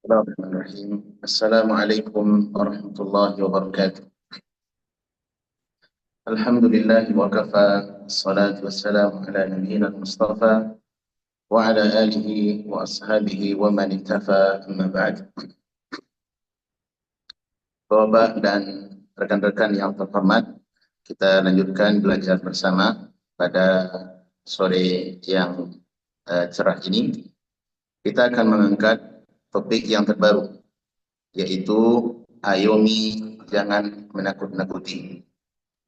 Bismillahirrahmanirrahim. Assalamualaikum warahmatullahi wabarakatuh. Alhamdulillah wa kafa, salatu wassalamu ala nabiyyina al-mustafa wa ala alihi wa ashabihi wa man iktafa, amma ba'd. Bapak dan rekan-rekan yang terhormat, kita lanjutkan belajar bersama pada sore yang cerah ini. Kita akan mengangkat topik yang terbaru, yaitu ayomi jangan menakut-nakuti.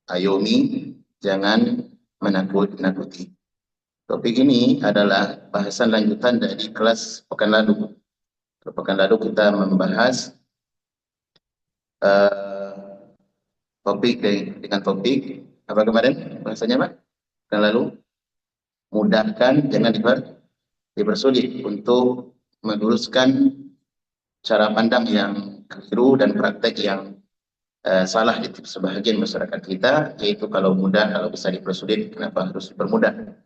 Ayomi jangan menakut-nakuti. Topik ini adalah bahasan lanjutan dari kelas pekan lalu. Pekan lalu kita membahas topik dengan topik apa kemarin bahasanya Pak? Pekan lalu mudahkan jangan dipersulit, untuk meluruskan cara pandang yang keliru dan praktek yang salah di sebahagian masyarakat kita, yaitu kalau mudah, kalau bisa dipersulit, kenapa harus dipermudah?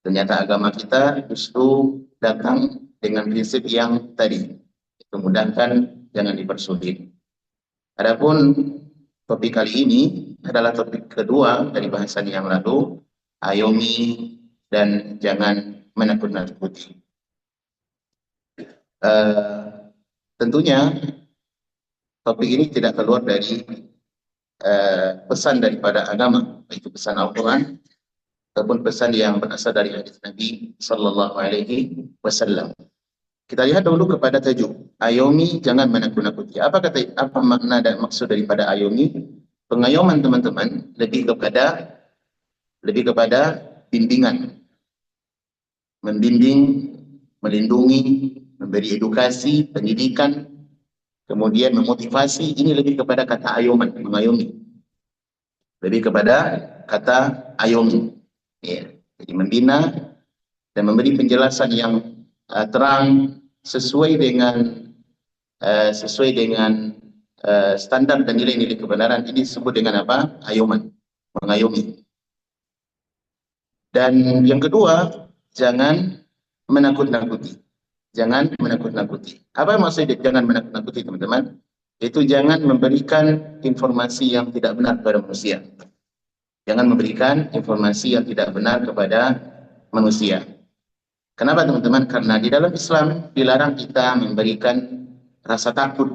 Ternyata agama kita justru datang dengan prinsip yang tadi, itu mudahkan, jangan dipersulit. Adapun topik kali ini adalah topik kedua dari bahasan yang lalu, ayomi dan jangan menakut-nakuti. Tentunya topik ini tidak keluar dari pesan daripada agama, yaitu pesan Al-Quran ataupun pesan yang berasal dari hadis Nabi Sallallahu Alaihi Wasallam. Kita lihat dulu kepada tajuk ayomi jangan menakut-nakuti. Apa makna dan maksud daripada ayomi? Pengayoman teman-teman lebih kepada bimbingan, membimbing, melindungi, memberi edukasi, pendidikan, kemudian memotivasi. Ini lebih kepada kata ayoman, mengayomi. Lebih kepada kata ayomi. Ya. Jadi membina dan memberi penjelasan yang terang sesuai dengan standar dan nilai-nilai kebenaran. Ini disebut dengan apa? Ayoman, mengayomi. Dan yang kedua, jangan menakut-nakuti. Jangan menakut-nakuti. Apa maksudnya jangan menakut-nakuti, teman-teman? Itu jangan memberikan informasi yang tidak benar kepada manusia. Jangan memberikan informasi yang tidak benar kepada manusia. Kenapa, teman-teman? Karena di dalam Islam dilarang kita memberikan rasa takut,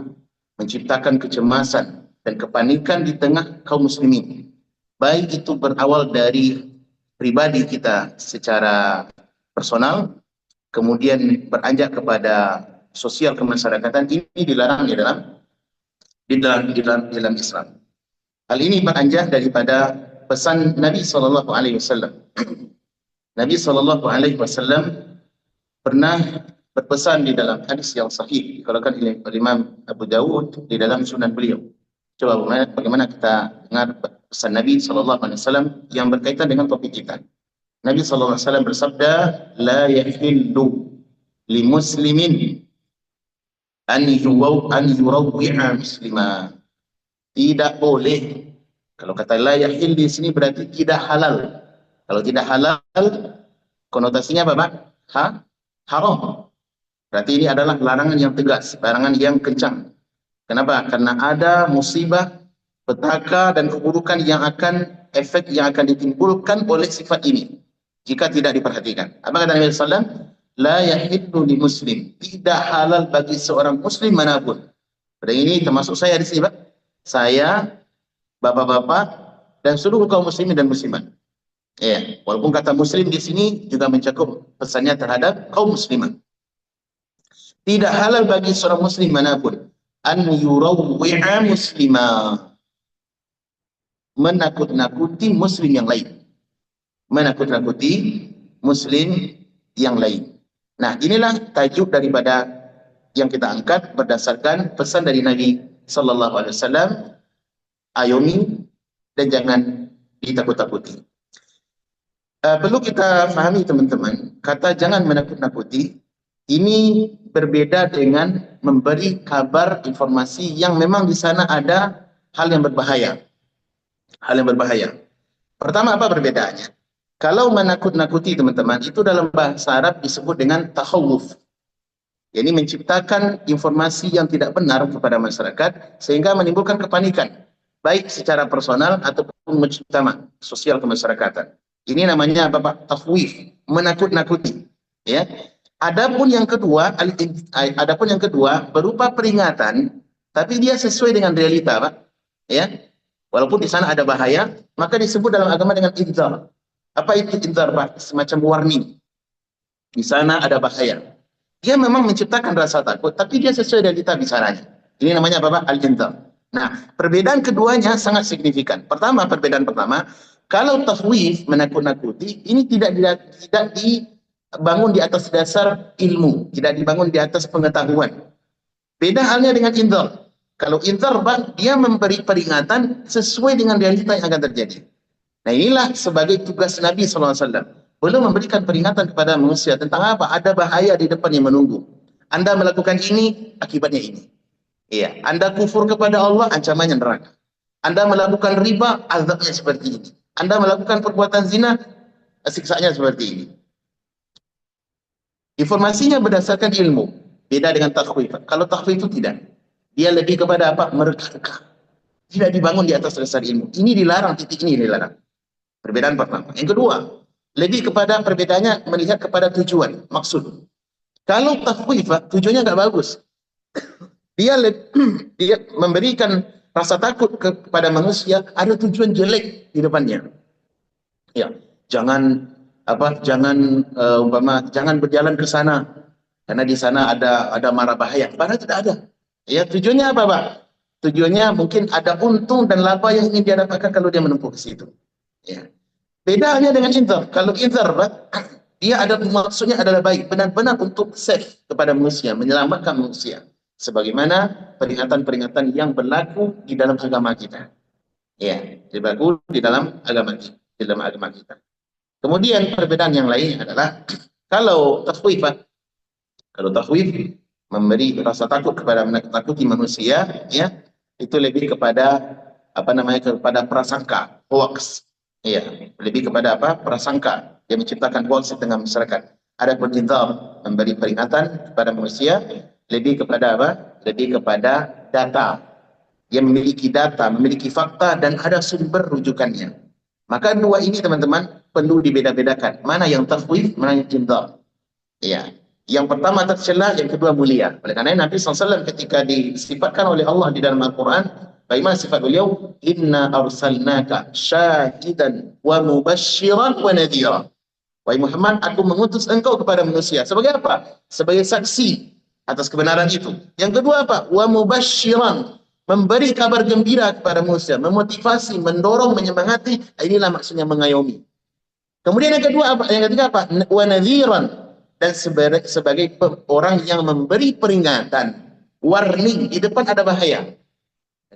menciptakan kecemasan dan kepanikan di tengah kaum muslimin. Baik itu berawal dari pribadi kita secara personal, kemudian beranjak kepada sosial kemasyarakatan. Ini dilarang di dalam Islam. Hal ini beranjak daripada pesan Nabi Sallallahu Alaihi Wasallam. Nabi Sallallahu Alaihi Wasallam pernah berpesan di dalam hadis yang sahih dikeluarkan oleh Imam Abu Dawud di dalam sunan beliau. Coba bagaimana kita dengar pesan Nabi Sallallahu Alaihi Wasallam yang berkaitan dengan topik kita. Nabi Sallallahu Alaihi Wasallam bersabda, la yahillu li muslimin an yurawwi'a muslima. Tidak boleh. Kalau kata la yahil di sini berarti tidak halal. Kalau tidak halal, konotasinya apa, Pak? Haram. Berarti ini adalah larangan yang tegas, larangan yang kencang. Kenapa? Karena ada musibah, petaka dan keburukan efek yang akan ditimbulkan oleh sifat ini jika tidak diperhatikan. Apa kata Nabi SAW? La yahillu li muslim. Tidak halal bagi seorang muslim manapun. Dan ini termasuk saya di sini, Pak. Saya, bapak-bapak, dan seluruh kaum muslimin dan muslimat. Ya, walaupun kata muslim di sini juga mencakup pesannya terhadap kaum muslimat. Tidak halal bagi seorang muslim manapun an yurawwi'a muslimah, menakut-nakuti muslim yang lain. Menakut-nakuti muslim yang lain. Nah, inilah tajuk daripada yang kita angkat berdasarkan pesan dari Nabi Sallallahu Alaihi Wasallam, ayomi dan jangan ditakut-takuti. Perlu kita pahami, teman-teman, kata jangan menakut-nakuti ini berbeda dengan memberi kabar informasi yang memang di sana ada hal yang berbahaya. Hal yang berbahaya. Pertama, apa perbedaannya? Kalau menakut-nakuti, teman-teman, itu dalam bahasa Arab disebut dengan takhawuf. Ini menciptakan informasi yang tidak benar kepada masyarakat sehingga menimbulkan kepanikan, baik secara personal ataupun mujtama, sosial kemasyarakatan. Ini namanya apa Pak? Takhwif, menakut-nakuti. Ya. Adapun yang kedua berupa peringatan, tapi dia sesuai dengan realita, Pak. Ya. Walaupun di sana ada bahaya, maka disebut dalam agama dengan inzar. Apa itu inzar, Pak? Semacam warning. Di sana ada bahaya. Dia memang menciptakan rasa takut, tapi dia sesuai realita bicaranya. Ini namanya apa, Pak? Al-inzar. Nah, perbedaan keduanya sangat signifikan. Perbedaan pertama, kalau takhwif, menakut-nakuti, ini tidak dibangun di atas dasar ilmu, tidak dibangun di atas pengetahuan. Beda halnya dengan inzar. Kalau inzar, Pak, dia memberi peringatan sesuai dengan realita yang akan terjadi. Nah, inilah sebagai tugas Nabi SAW. Belum memberikan peringatan kepada manusia tentang apa? Ada bahaya di depan yang menunggu. Anda melakukan ini, akibatnya ini. Iya, Anda kufur kepada Allah, ancamannya neraka. Anda melakukan riba, azabnya seperti ini. Anda melakukan perbuatan zina, siksanya seperti ini. Informasinya berdasarkan ilmu. Beda dengan takhwif. Kalau takhwif itu tidak. Dia lebih kepada apa? Mereka. Tidak dibangun di atas dasar ilmu. Ini dilarang, titik ini dilarang. Perbedaan pertama. Yang kedua, lebih kepada perbedaannya melihat kepada tujuan, maksud. Kalau takhwif, tujuannya nggak bagus. Dia dia memberikan rasa takut kepada manusia, ada tujuan jelek di depannya. Ya, jangan jangan berjalan ke sana karena di sana ada mara bahaya. Padahal tidak ada. Ya, tujuannya apa, Pak? Tujuannya mungkin ada untung dan laba yang ingin dia dapatkan kalau dia menempuh ke situ. Ya. Beda hanya dengan inzar. Kalau inzar, dia ada maksudnya adalah baik, benar-benar untuk save kepada manusia, menyelamatkan manusia. Sebagaimana peringatan-peringatan yang berlaku di dalam agama kita. Ya, berlaku di dalam agama kita. Kemudian perbedaan yang lain adalah kalau takhwif memberi rasa takut kepada menakuti manusia, ya, itu lebih kepada kepada prasangka, hoax. Iya, lebih kepada apa? Prasangka yang menciptakan hoax di tengah masyarakat. Ada inzar, memberi peringatan kepada manusia, lebih kepada apa? Lebih kepada data. Yang memiliki data, memiliki fakta dan ada sumber rujukannya. Maka dua ini teman-teman perlu dibeda-bedakan. Mana yang takhwif, mana yang inzar. Iya. Yang pertama tercela, yang kedua mulia. Oleh karena Nabi SAW ketika disifatkan oleh Allah di dalam Al-Quran, bagaimana sifat beliau? Inna arsalnaka syahidan wa mubashiran wa nadhira. Wahai Muhammad, aku mengutus engkau kepada manusia. Sebagai apa? Sebagai saksi atas kebenaran itu. Yang kedua apa? Wa mubashiran. Memberi kabar gembira kepada manusia. Memotivasi, mendorong, menyemangati. Inilah maksudnya mengayomi. Kemudian yang kedua apa? Yang ketiga apa? Wa nadhiran. Dan sebagai orang yang memberi peringatan, warning, di depan ada bahaya.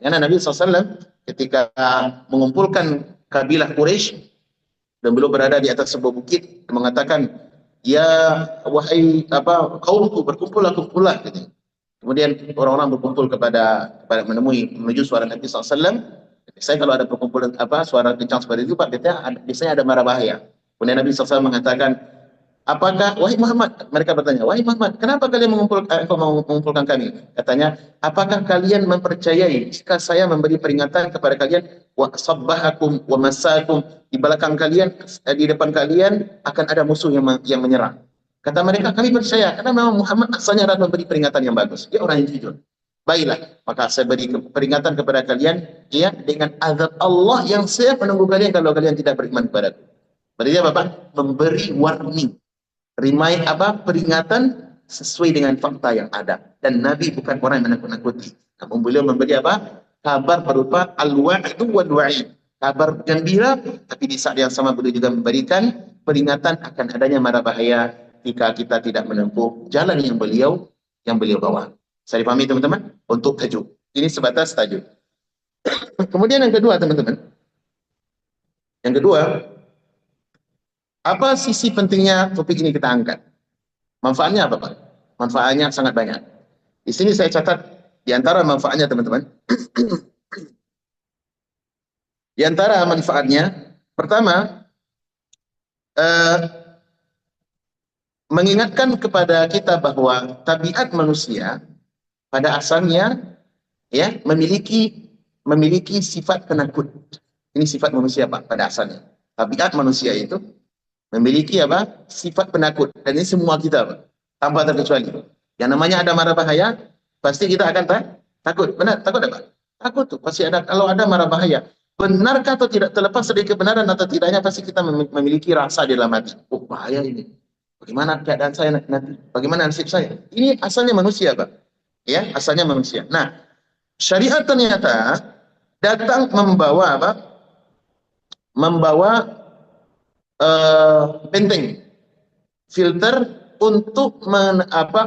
Karena Nabi SAW ketika mengumpulkan kabilah Quraisy dan beliau berada di atas sebuah bukit mengatakan, ya wahai kaumku, kumpulah gitu. Kemudian orang-orang berkumpul kepada menuju suara Nabi SAW. Saya kalau ada perkumpulan suara kencang seperti itu, Pak, biasanya ada mara bahaya. Kemudian Nabi SAW mengatakan, wahai Muhammad, mereka bertanya, wahai Muhammad, kenapa kalian mengumpulkan kami? Katanya, apakah kalian mempercayai jika saya memberi peringatan kepada kalian, wa sabbahakum wa masakum, di belakang kalian, di depan kalian akan ada musuh yang menyerang. Kata mereka, kami percaya, karena memang Muhammad asalnya adalah memberi peringatan yang bagus. Dia orang yang jujur. Baiklah, maka saya beri peringatan kepada kalian, ya, dengan azab Allah yang siap menunggu kalian kalau kalian tidak beriman kepadaku. Berarti apa, Pak? Memberi warning. Peringatan sesuai dengan fakta yang ada. Dan Nabi bukan orang yang menakut-nakuti. Namun beliau memberi kabar berupa al-wa'idu wal-wa'id. Kabar gembira, tapi di saat yang sama beliau juga memberikan peringatan akan adanya mara bahaya jika kita tidak menempuh jalan yang beliau bawa. Saya dipahami teman-teman? Untuk tajuk. Ini sebatas tajuk. Kemudian yang kedua teman-teman. Yang kedua, apa sisi pentingnya topik ini kita angkat? Manfaatnya apa, Pak? Manfaatnya sangat banyak. Di sini saya catat di antara manfaatnya teman-teman. Di antara manfaatnya, pertama, mengingatkan kepada kita bahwa tabiat manusia pada asalnya ya memiliki sifat penakut. Ini sifat manusia Pak pada asalnya. Tabiat manusia itu memiliki apa? Sifat penakut. Dan ini semua kita Pak, tanpa terkecuali. Yang namanya ada mara bahaya, pasti kita akan takut. Benar? Takut apa? Takut tuh. Pasti ada. Kalau ada mara bahaya, benarkah atau tidak, terlepas dari kebenaran atau tidaknya, pasti kita memiliki rasa di dalam hati. Oh bahaya ini. Bagaimana keadaan saya nanti? Bagaimana nasib saya? Ini asalnya manusia Pak. Ya, asalnya manusia. Nah, syariat ternyata datang membawa apa? Membawa benteng, filter untuk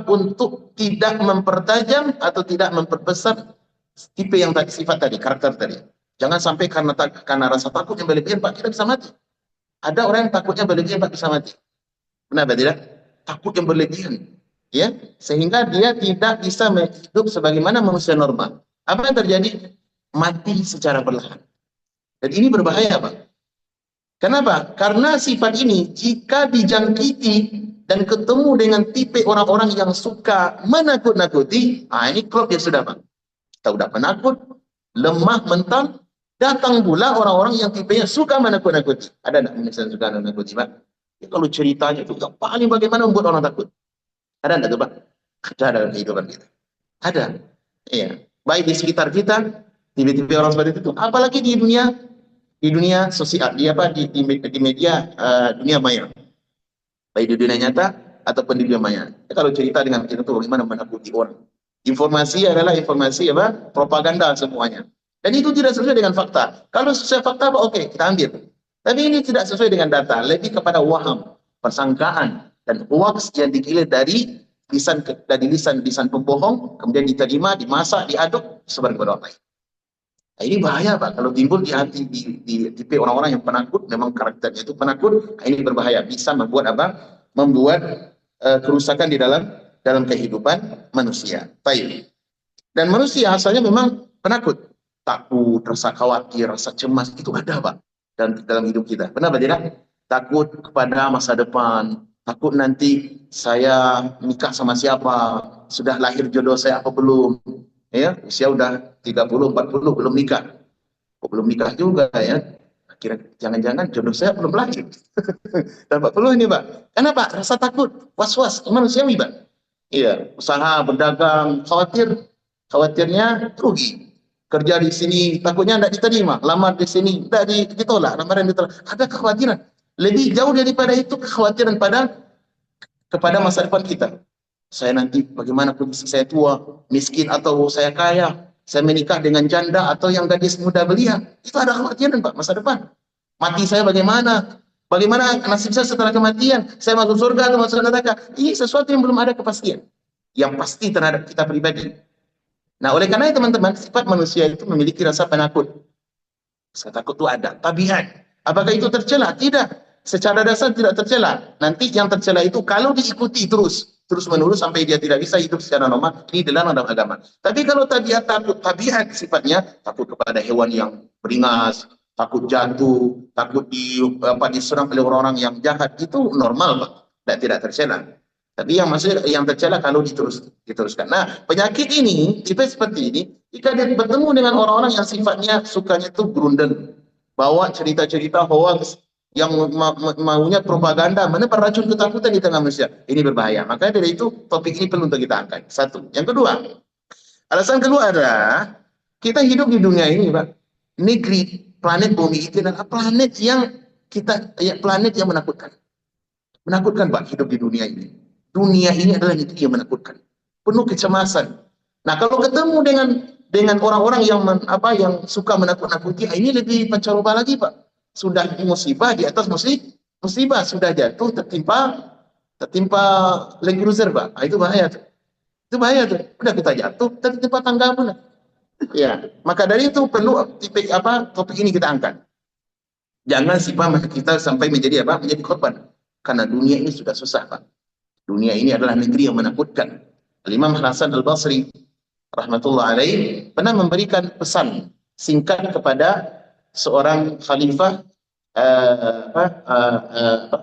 untuk tidak mempertajam atau tidak memperbesar tipe yang tadi, sifat tadi, karakter tadi. Jangan sampai karena rasa takut yang berlebihan Pak kita bisa mati. Ada orang yang takutnya berlebihan Pak bisa mati. Benar tidak? Takut yang berlebihan, ya, sehingga dia tidak bisa hidup sebagaimana manusia normal. Apa yang terjadi? Mati secara perlahan. Dan ini berbahaya Pak. Kenapa? Karena sifat ini jika dijangkiti dan ketemu dengan tipe orang-orang yang suka menakut-nakuti, ini klop dia sudah Pak. Kita udah penakut, lemah mental, datang pula orang-orang yang tipenya suka menakut-nakuti. Ada enggak misalnya suka menakut-nakuti Pak? Ya, kalau ceritanya itu yang paling bagaimana membuat orang takut. Ada enggak tuh Pak? Ada dalam kehidupan kita. Ada. Iya. Baik di sekitar kita, tipe-tipe orang seperti itu. Apalagi di dunia sosial, di media dunia maya, baik di dunia nyata ataupun di dunia maya. Ya, kalau cerita dengan kita tuh bagaimana menakuti orang. Informasi adalah informasi propaganda semuanya. Dan itu tidak sesuai dengan fakta. Kalau sesuai fakta oke, kita ambil. Tapi ini tidak sesuai dengan data, lebih kepada waham, persangkaan dan hoax yang digilir dari lisan pembohong, kemudian diterima, dimasak, diaduk, sebar kepada orang lain. Nah, ini bahaya Pak, kalau timbul di hati di tipe orang-orang yang penakut, memang karakternya itu penakut, ini berbahaya, bisa membuat kerusakan di dalam kehidupan manusia. Baik. Dan manusia asalnya memang penakut, takut, rasa khawatir, rasa cemas itu ada Pak dalam hidup kita. Benar tidak? Takut kepada masa depan, takut nanti saya nikah sama siapa, sudah lahir jodoh saya apa belum. Ya, usia udah 30, 40 belum nikah. Kok belum nikah juga ya? Kira jangan-jangan jodoh saya belum lahir. Dan 40 ini, Pak. Kenapa? Rasa takut, was-was, manusiawi, Pak. Iya, usaha, berdagang, khawatirnya rugi. Kerja di sini takutnya tidak diterima, lamar di sini tidak ditolak, lamaran ditolak. Ada kekhawatiran. Lebih jauh daripada itu kekhawatiran kepada masa depan kita. Saya nanti bagaimana kondisi saya tua, miskin atau saya kaya, saya menikah dengan janda atau yang gadis muda belia. Itu ada kekhawatiran Pak, masa depan. Mati saya bagaimana? Bagaimana nasib saya setelah kematian? Saya masuk surga atau masuk neraka? Ini sesuatu yang belum ada kepastian. Yang pasti terhadap kita pribadi. Nah, oleh karena itu teman-teman, sifat manusia itu memiliki rasa penakut. Rasa takut itu ada, tabiat. Apakah itu tercela? Tidak. Secara dasar tidak tercela. Nanti yang tercela itu kalau diikuti terus menerus sampai dia tidak bisa hidup secara normal, ini dilarang dalam agama. Tapi kalau tabiat sifatnya takut kepada hewan yang beringas, takut jatuh, takut diserang oleh orang-orang yang jahat, itu normal Pak, dan tidak tercela. Tapi yang tercela kalau diteruskan. Nah, penyakit ini, tipe seperti ini, jika dia bertemu dengan orang-orang yang sifatnya sukanya itu grundel, bawa cerita-cerita hoax, yang maunya propaganda, menebar racun ketakutan di tengah manusia. Ini berbahaya. Makanya dari itu topik ini perlu untuk kita angkat. Satu. Yang kedua, alasan kedua adalah kita hidup di dunia ini, Pak. Negeri, planet bumi itu adalah planet yang menakutkan. Menakutkan, Pak, hidup di dunia ini. Dunia ini adalah negeri yang menakutkan. Penuh kecemasan. Nah, kalau ketemu dengan orang-orang yang suka menakut-nakuti, ini lebih pancaroba lagi, Pak. Sudah musibah di atas musibah, sudah jatuh tertimpa Land Cruiser Pak. Itu bahaya tuh. Itu bahaya tuh. Udah kita jatuh tertimpa tangga pun. Ya, maka dari itu perlu topik ini kita angkat. Jangan kita sampai menjadi korban. Karena dunia ini sudah susah Pak. Dunia ini adalah negeri yang menakutkan. Imam Hasan Al-Basri rahmatullah alaih pernah memberikan pesan singkat kepada seorang khalifah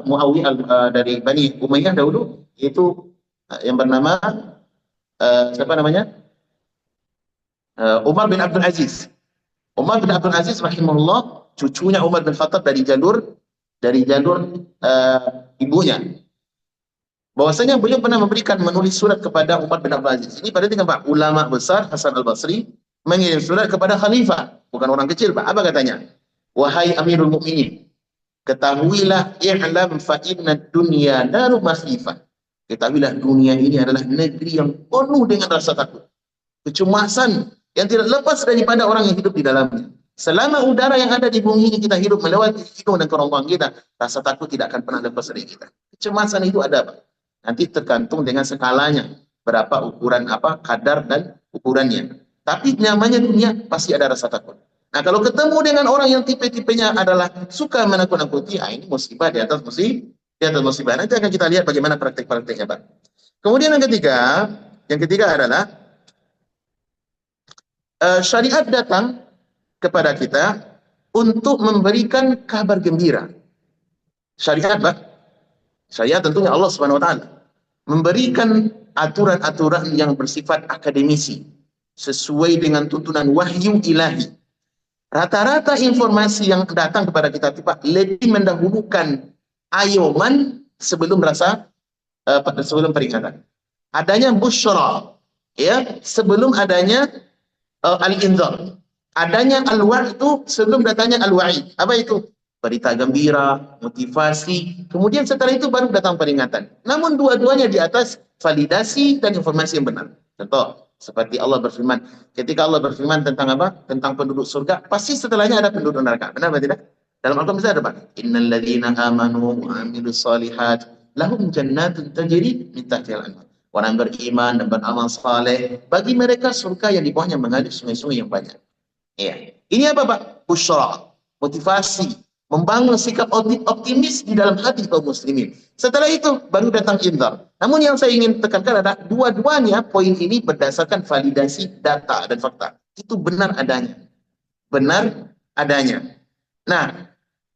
Muawiyah dari Bani Umayyah dahulu, yaitu yang bernama siapa namanya? Umar bin Abdul Aziz. Umar bin Abdul Aziz rahimahullah, cucunya Umar bin Khattab dari jalur ibunya. Bahwasanya beliau pernah menulis surat kepada Umar bin Abdul Aziz. Ini pada tingkat Pak, ulama besar Hasan Al-Basri mengirim surat kepada khalifah, bukan orang kecil Pak. Apa katanya? Wahai Amirul Mukminin, ketahuilah i'lam fa inna dunya daru masifah. Ketahuilah dunia ini adalah negeri yang penuh dengan rasa takut, kecemasan yang tidak lepas daripada orang yang hidup di dalamnya. Selama udara yang ada di bumi ini kita hidup melewati hidung dan kerongkongan kita, rasa takut tidak akan pernah lepas dari kita. Kecemasan itu ada Pak. Nanti tergantung dengan skalanya, berapa ukuran apa kadar dan ukurannya. Tapi namanya dunia pasti ada rasa takut. Nah, kalau ketemu dengan orang yang tipe-tipenya adalah suka menakut-nakuti, ini musibah di atas musibah. Nanti akan kita lihat bagaimana praktek-prakteknya, Pak. Kemudian yang ketiga adalah syariat datang kepada kita untuk memberikan kabar gembira. Syariat, Pak. Syariat tentunya Allah Subhanahu wa taala memberikan aturan-aturan yang bersifat akademisi sesuai dengan tuntunan wahyu ilahi. Rata-rata informasi yang datang kepada kita itu Pak lebih mendahulukan ayoman sebelum sebelum peringatan. Adanya busyra, ya, sebelum adanya al-inzar. Adanya al-wa' itu sebelum datanya al-wa'id. Apa itu? Berita gembira, motivasi. Kemudian setelah itu baru datang peringatan. Namun dua-duanya di atas validasi dan informasi yang benar. Contoh, seperti Allah berfirman. Ketika Allah berfirman tentang apa? Tentang penduduk surga, pasti setelahnya ada penduduk neraka. Benar atau tidak? Dalam Al-Quran bisa ada, Pak. Innal ladzina amanu wa 'amilus shalihat lahum jannatun tajri min tahtiha al-anhar. Orang beriman dan beramal saleh, bagi mereka surga yang di bawahnya mengalir sungai-sungai yang banyak. Ya. Ini apa, Pak? Busyra, motivasi, membangun sikap optimis di dalam hati kaum muslimin. Setelah itu baru datang inzar. Namun yang saya ingin tekankan adalah dua-duanya poin ini berdasarkan validasi data dan fakta. Itu benar adanya. Benar adanya. Nah,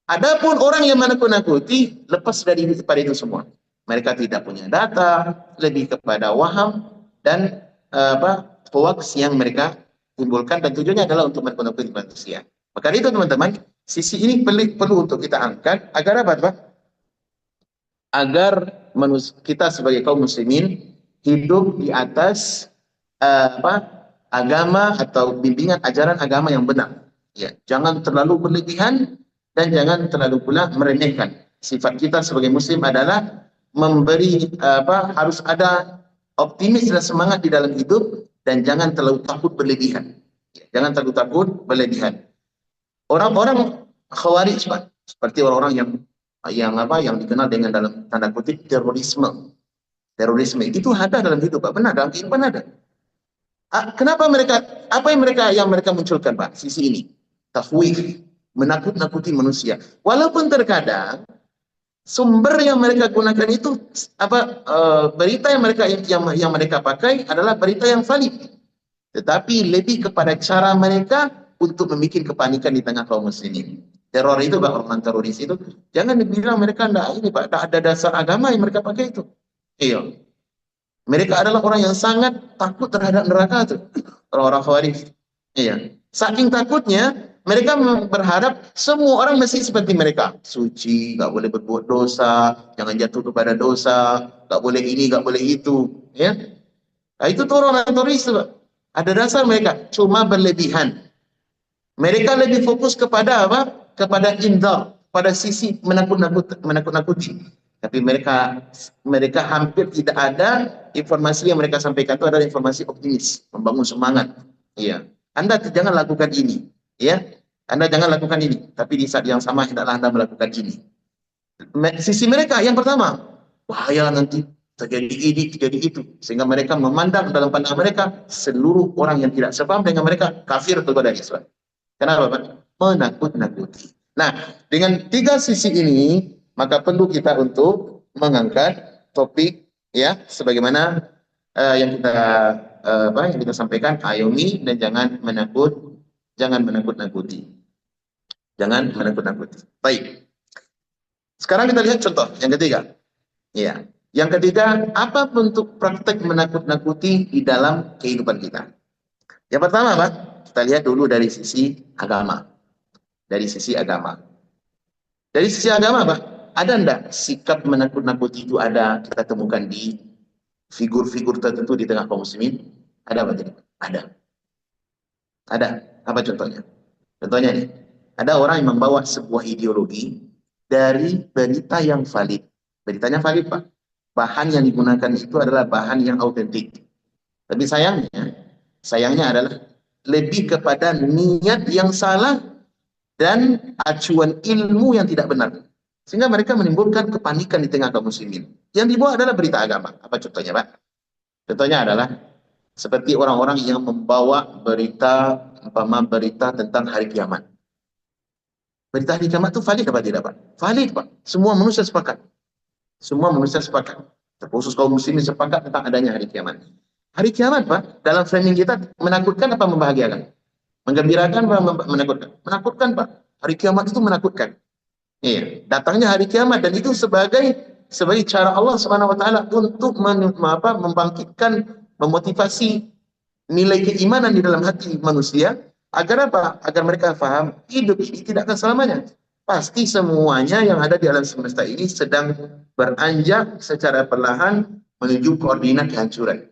adapun orang yang menakut-nakuti lepas dari itu semua. Mereka tidak punya data, lebih kepada waham dan hoax yang mereka timbulkan, dan tujuannya adalah untuk menakut-nakuti manusia. Maka itu teman-teman, sisi ini perlu untuk kita angkat agar apa, Pak? Agar kita sebagai kaum muslimin hidup di atas agama atau bimbingan ajaran agama yang benar. Ya, jangan terlalu berlebihan dan jangan terlalu pula meremehkan. Sifat kita sebagai muslim adalah memberi harus ada optimis dan semangat di dalam hidup dan jangan terlalu takut berlebihan. Ya, jangan terlalu takut berlebihan. Orang-orang khawarij, Pak, seperti orang-orang yang dikenal dengan dalam tanda kutip terorisme. Terorisme itu ada dalam hidup, Pak. Benar, dalam kehidupan ada. Kenapa apa yang mereka munculkan, Pak? Sisi ini, takhwif, menakut-nakuti manusia. Walaupun terkadang sumber yang mereka gunakan itu berita yang mereka pakai adalah berita yang valid. Tetapi lebih kepada cara mereka untuk membuat kepanikan di tengah kaum muslimin. Teror itu, Pak, orang teroris itu, jangan dibilang mereka Pak, tidak ada dasar agama yang mereka pakai itu. Iya. Mereka adalah orang yang sangat takut terhadap neraka itu. Orang-orang Khawarij. Iya. Saking takutnya, mereka berharap semua orang mesti seperti mereka. Suci, nggak boleh berbuat dosa, jangan jatuh kepada dosa, nggak boleh ini, nggak boleh itu. Ya. Nah, itu tuh orang teroris, Pak. Ada dasar mereka, cuma berlebihan. Mereka lebih fokus kepada apa? Kepada inzar, pada sisi menakut-nakuti. Tapi mereka hampir tidak ada informasi yang mereka sampaikan itu adalah informasi optimis, membangun semangat. Iya. Anda jangan lakukan ini, ya. Anda jangan lakukan ini, tapi di saat yang sama hendaklah Anda melakukan ini. Sisi mereka yang pertama, bahaya nanti terjadi ini, terjadi itu, sehingga mereka memandang dalam pandangan mereka seluruh orang yang tidak sepaham dengan mereka kafir kepada Islam. Kenapa, Pak? Menakut-nakuti. Nah, dengan tiga sisi ini, maka perlu kita untuk mengangkat topik, ya, sebagaimana yang kita sampaikan, ayomi dan jangan menakut-nakuti. Jangan menakut-nakuti. Baik. Sekarang kita lihat contoh yang ketiga. Ya. Yang ketiga, apa bentuk praktek menakut-nakuti di dalam kehidupan kita? Yang pertama, Pak, kita lihat dulu dari sisi agama. Dari sisi agama. Dari sisi agama, Pak, ada enggak sikap menakut-nakuti itu ada kita temukan di figur-figur tertentu di tengah kaum muslimin? Ada apa tidak? Ada. Ada. Apa contohnya? Contohnya nih, ada orang yang membawa sebuah ideologi dari berita yang valid. Beritanya valid, Pak. Bahan yang digunakan itu adalah bahan yang autentik. Tapi sayangnya adalah lebih kepada niat yang salah dan acuan ilmu yang tidak benar. Sehingga mereka menimbulkan kepanikan di tengah kaum muslimin. Yang dibawa adalah berita agama. Apa contohnya, Pak? Contohnya adalah seperti orang-orang yang membawa berita tentang hari kiamat. Berita hari kiamat itu valid apa tidak, Pak? Valid, Pak. Semua manusia sepakat. Semua manusia sepakat. Terkhusus kaum muslimin sepakat tentang adanya hari kiamat. Hari kiamat, Pak, dalam framing kita menakutkan apa membahagiakan? Menggembirakan apa menakutkan? Menakutkan, Pak. Hari kiamat itu menakutkan. Iya, datangnya hari kiamat dan itu sebagai cara Allah Subhanahu wa taala untuk membangkitkan, memotivasi nilai keimanan di dalam hati manusia agar apa? Agar mereka paham hidup ini tidak akan selamanya. Pasti semuanya yang ada di alam semesta ini sedang beranjak secara perlahan menuju koordinat kehancuran.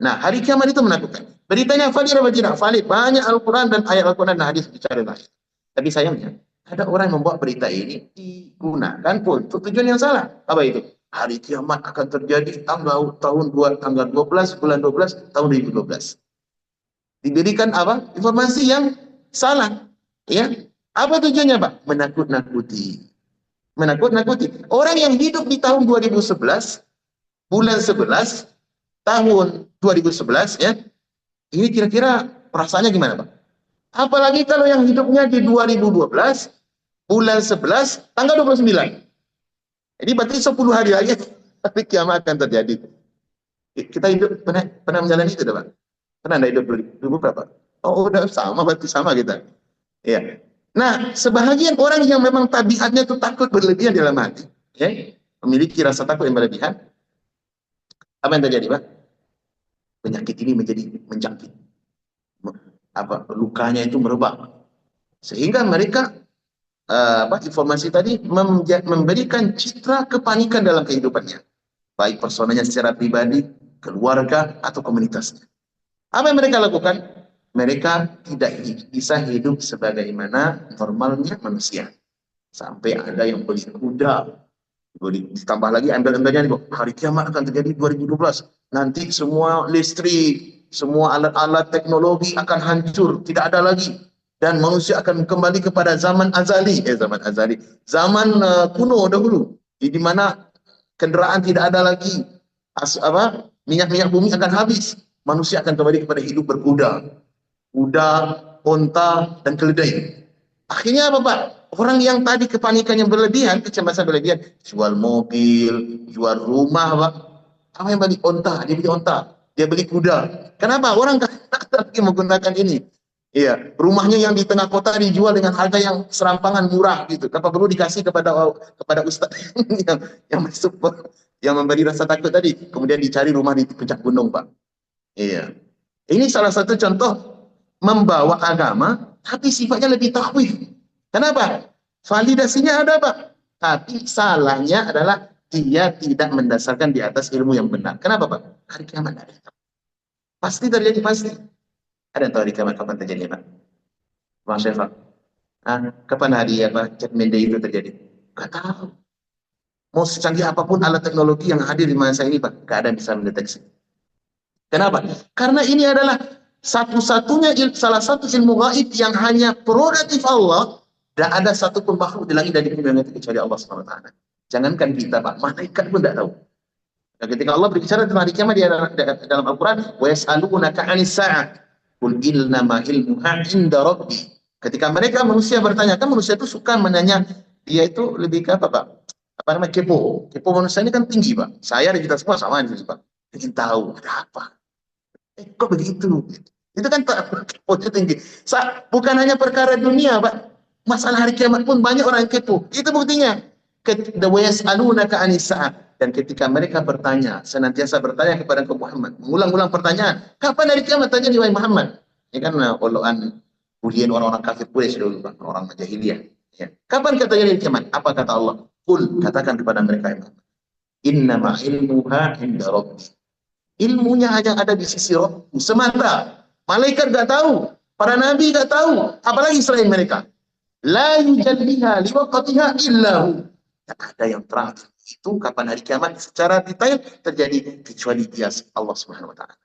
Nah, hari kiamat itu menakutkan. Beritanya valid atau tidak? Valid. Banyak Al-Quran dan ayat Al-Quran dan hadis bicara tentang itu. Tapi sayangnya, ada orang yang membawa berita ini digunakan untuk tujuan yang salah. Apa itu? Hari kiamat akan terjadi tanggal 12 bulan 12 tahun 2012. Diberikan apa? Informasi yang salah. Ya. Apa tujuannya, Pak? Menakut-nakuti. Menakut-nakuti. Orang yang hidup di tahun 2011, bulan 11, tahun 2011, ya, ini kira-kira perasaannya gimana, Pak? Apalagi kalau yang hidupnya di 2012, bulan 11, tanggal 29. Jadi berarti 10 hari lagi tapi kiamat akan terjadi. Kita hidup pernah menjalani itu, Pak? Pernah Anda hidup 2000 berapa? Oh, udah sama, berarti sama kita. Ya. Nah, sebahagian orang yang memang tabiatnya itu takut berlebihan dalam hati, ya, memiliki rasa takut yang berlebihan, apa yang terjadi, Pak? Penyakit ini menjadi menjangkit. Lukanya itu merebak. Sehingga mereka informasi tadi memberikan citra kepanikan dalam kehidupannya. Baik personanya secara pribadi, keluarga, atau komunitasnya. Apa yang mereka lakukan? Mereka tidak bisa hidup sebagaimana normalnya manusia. Sampai ada yang beli kuda, ditambah lagi embel-embelnya nih, hari kiamat akan terjadi 2012. Nanti semua listrik, semua alat-alat teknologi akan hancur, tidak ada lagi. Dan manusia akan kembali kepada zaman azali, zaman kuno dahulu, di mana kendaraan tidak ada lagi, minyak-minyak bumi akan habis, manusia akan kembali kepada hidup berkuda, kuda, onta, dan keledai. Akhirnya apa, Pak? Orang yang tadi kepanikan yang berlebihan, kecemasan berlebihan, jual mobil, jual rumah, Pak. Apa yang beli onta? Dia beli onta, dia beli kuda. Kenapa? Orang tak lagi menggunakan ini. Iya, rumahnya yang di tengah kota dijual dengan harga yang serampangan murah gitu. Apa perlu dikasih kepada ustaz yang masuk, yang memberi rasa takut tadi. Kemudian dicari rumah di puncak gunung, Pak. Iya. Ini salah satu contoh membawa agama, tapi sifatnya lebih takwif. Kenapa? Validasinya ada, Pak. Tapi salahnya adalah dia tidak mendasarkan di atas ilmu yang benar. Kenapa, Pak? Hari kiamat ada. Pasti terjadi, pasti. Ada yang tahu hari kiamat kapan terjadi, Pak? Bang Syafaq. Kapan hari Judgment Day itu terjadi? Gak tahu. Mau secanggih apapun alat teknologi yang hadir di masa ini, Pak, gak ada yang bisa mendeteksi. Kenapa? Karena ini adalah satu-satunya salah satu ilmu gaib yang hanya prerogatif Allah, dan ada satu pun makhluk di langit dan di bumi yang itu kecuali Allah SWT. Jangankan kita, Pak, malaikat pun tidak tahu. Dan ketika Allah berbicara tentang hari kiamat dalam Al-Quran, wa yas'alunaka 'anis sa'ah qul innama ilmuha 'inda rabbi. Ketika mereka manusia bertanya, kan manusia itu suka menanya, dia itu lebih ke apa, Pak? Apa namanya, kepo. Kepo manusia ini kan tinggi, Pak. Saya dan kita semua sama di sini, Pak. Ingin tahu ada apa. Kok begitu? Itu kan keponya tinggi. Bukan hanya perkara dunia, Pak. Masalah hari kiamat pun banyak orang yang kepo. Itu buktinya. Wayas'alunaka anis sa'ah, dan ketika mereka bertanya, senantiasa bertanya kepada Muhammad, mengulang-ulang pertanyaan, kapan hari kiamat? Tanya di wahai Muhammad. Ini kan oloan bulian orang-orang kafir Quraisy dulu, orang jahiliyah. Ya. Kapan katanya hari kiamat? Apa kata Allah? Qul, katakan kepada mereka, innama ilmuha inda rabbi. Ilmunya hanya ada di sisi Rabbku semata. Malaikat gak tahu, para nabi gak tahu, apalagi selain mereka. La yujalliha liwaqatiha illahu. Tak ada yang terang itu kapan hari kiamat secara detail terjadi kecuali dia, Allah Subhanahu wa taala.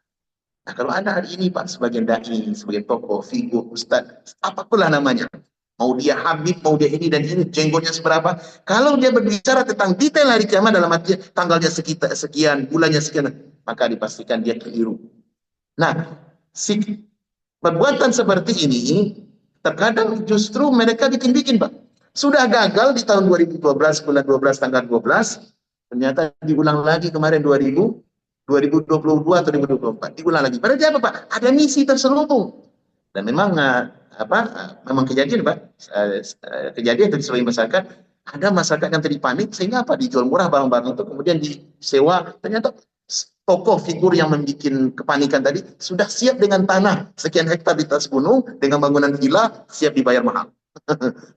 Nah, kalau Anda hari ini Pak sebagai dai, sebagai tokoh, figur, ustaz, apapun lah namanya, mau dia Habib, mau dia ini dan ini, jenggotnya seberapa, kalau dia berbicara tentang detail hari kiamat dalam arti tanggalnya sekian, bulannya sekian, maka dipastikan dia keliru. Nah, perbuatan seperti ini terkadang justru mereka bikin-bikin, Pak. Sudah gagal di tahun 2012, bulan 12, tanggal 12, ternyata diulang lagi kemarin 2022 atau 2024, diulang lagi. Padahal dia apa, Pak? Ada misi terselubung. Dan memang memang kejadian, Pak, kejadian yang terjadi masyarakat, ada masyarakat yang terpanik sehingga apa, dijual murah barang-barang itu, kemudian disewa, ternyata tokoh figur yang membuat kepanikan tadi sudah siap dengan tanah sekian hektar di atas gunung dengan bangunan villa, siap dibayar mahal.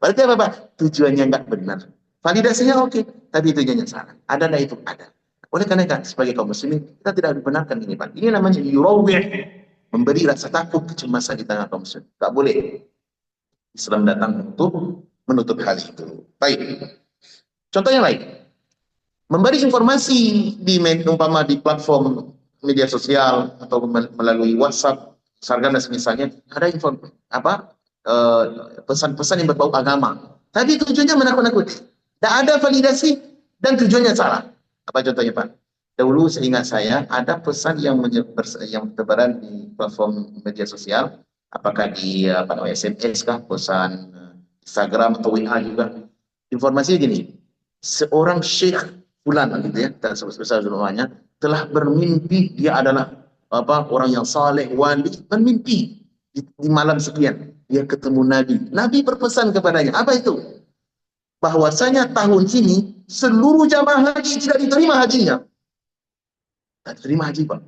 Berarti apa, Pak? Tujuannya nggak benar. Validasinya oke, tapi tujuannya salah. Ada nggak itu? Ada. Oleh karena itu, sebagai kaum muslimin, kita tidak dibenarkan ini, Pak. Ini namanya yurawih, memberi rasa takut, kecemasan di tengah kaum muslimin. Nggak boleh. Islam datang untuk menutup hal itu. Baik. Contoh yang lain. Memberi informasi di umpama di platform media sosial atau melalui WhatsApp, Instagram dan semisalnya, ada pesan-pesan yang berbau agama. Tadi tujuannya menakut-nakuti. Tidak ada validasi dan tujuannya salah. Apa contohnya, Pak? Dahulu seingat saya ada pesan yang terbaran di platform media sosial, apakah di SMS kah, pesan Instagram atau WA juga. Informasinya gini, seorang syekh fulan gitu ya, dan sebesar namanya, telah bermimpi dia adalah orang yang saleh, wali, bermimpi di malam sekian dia ketemu Nabi. Nabi berpesan kepadanya, apa itu? Bahwasanya tahun ini seluruh jamaah haji tidak diterima hajinya. Tidak diterima haji, Pak.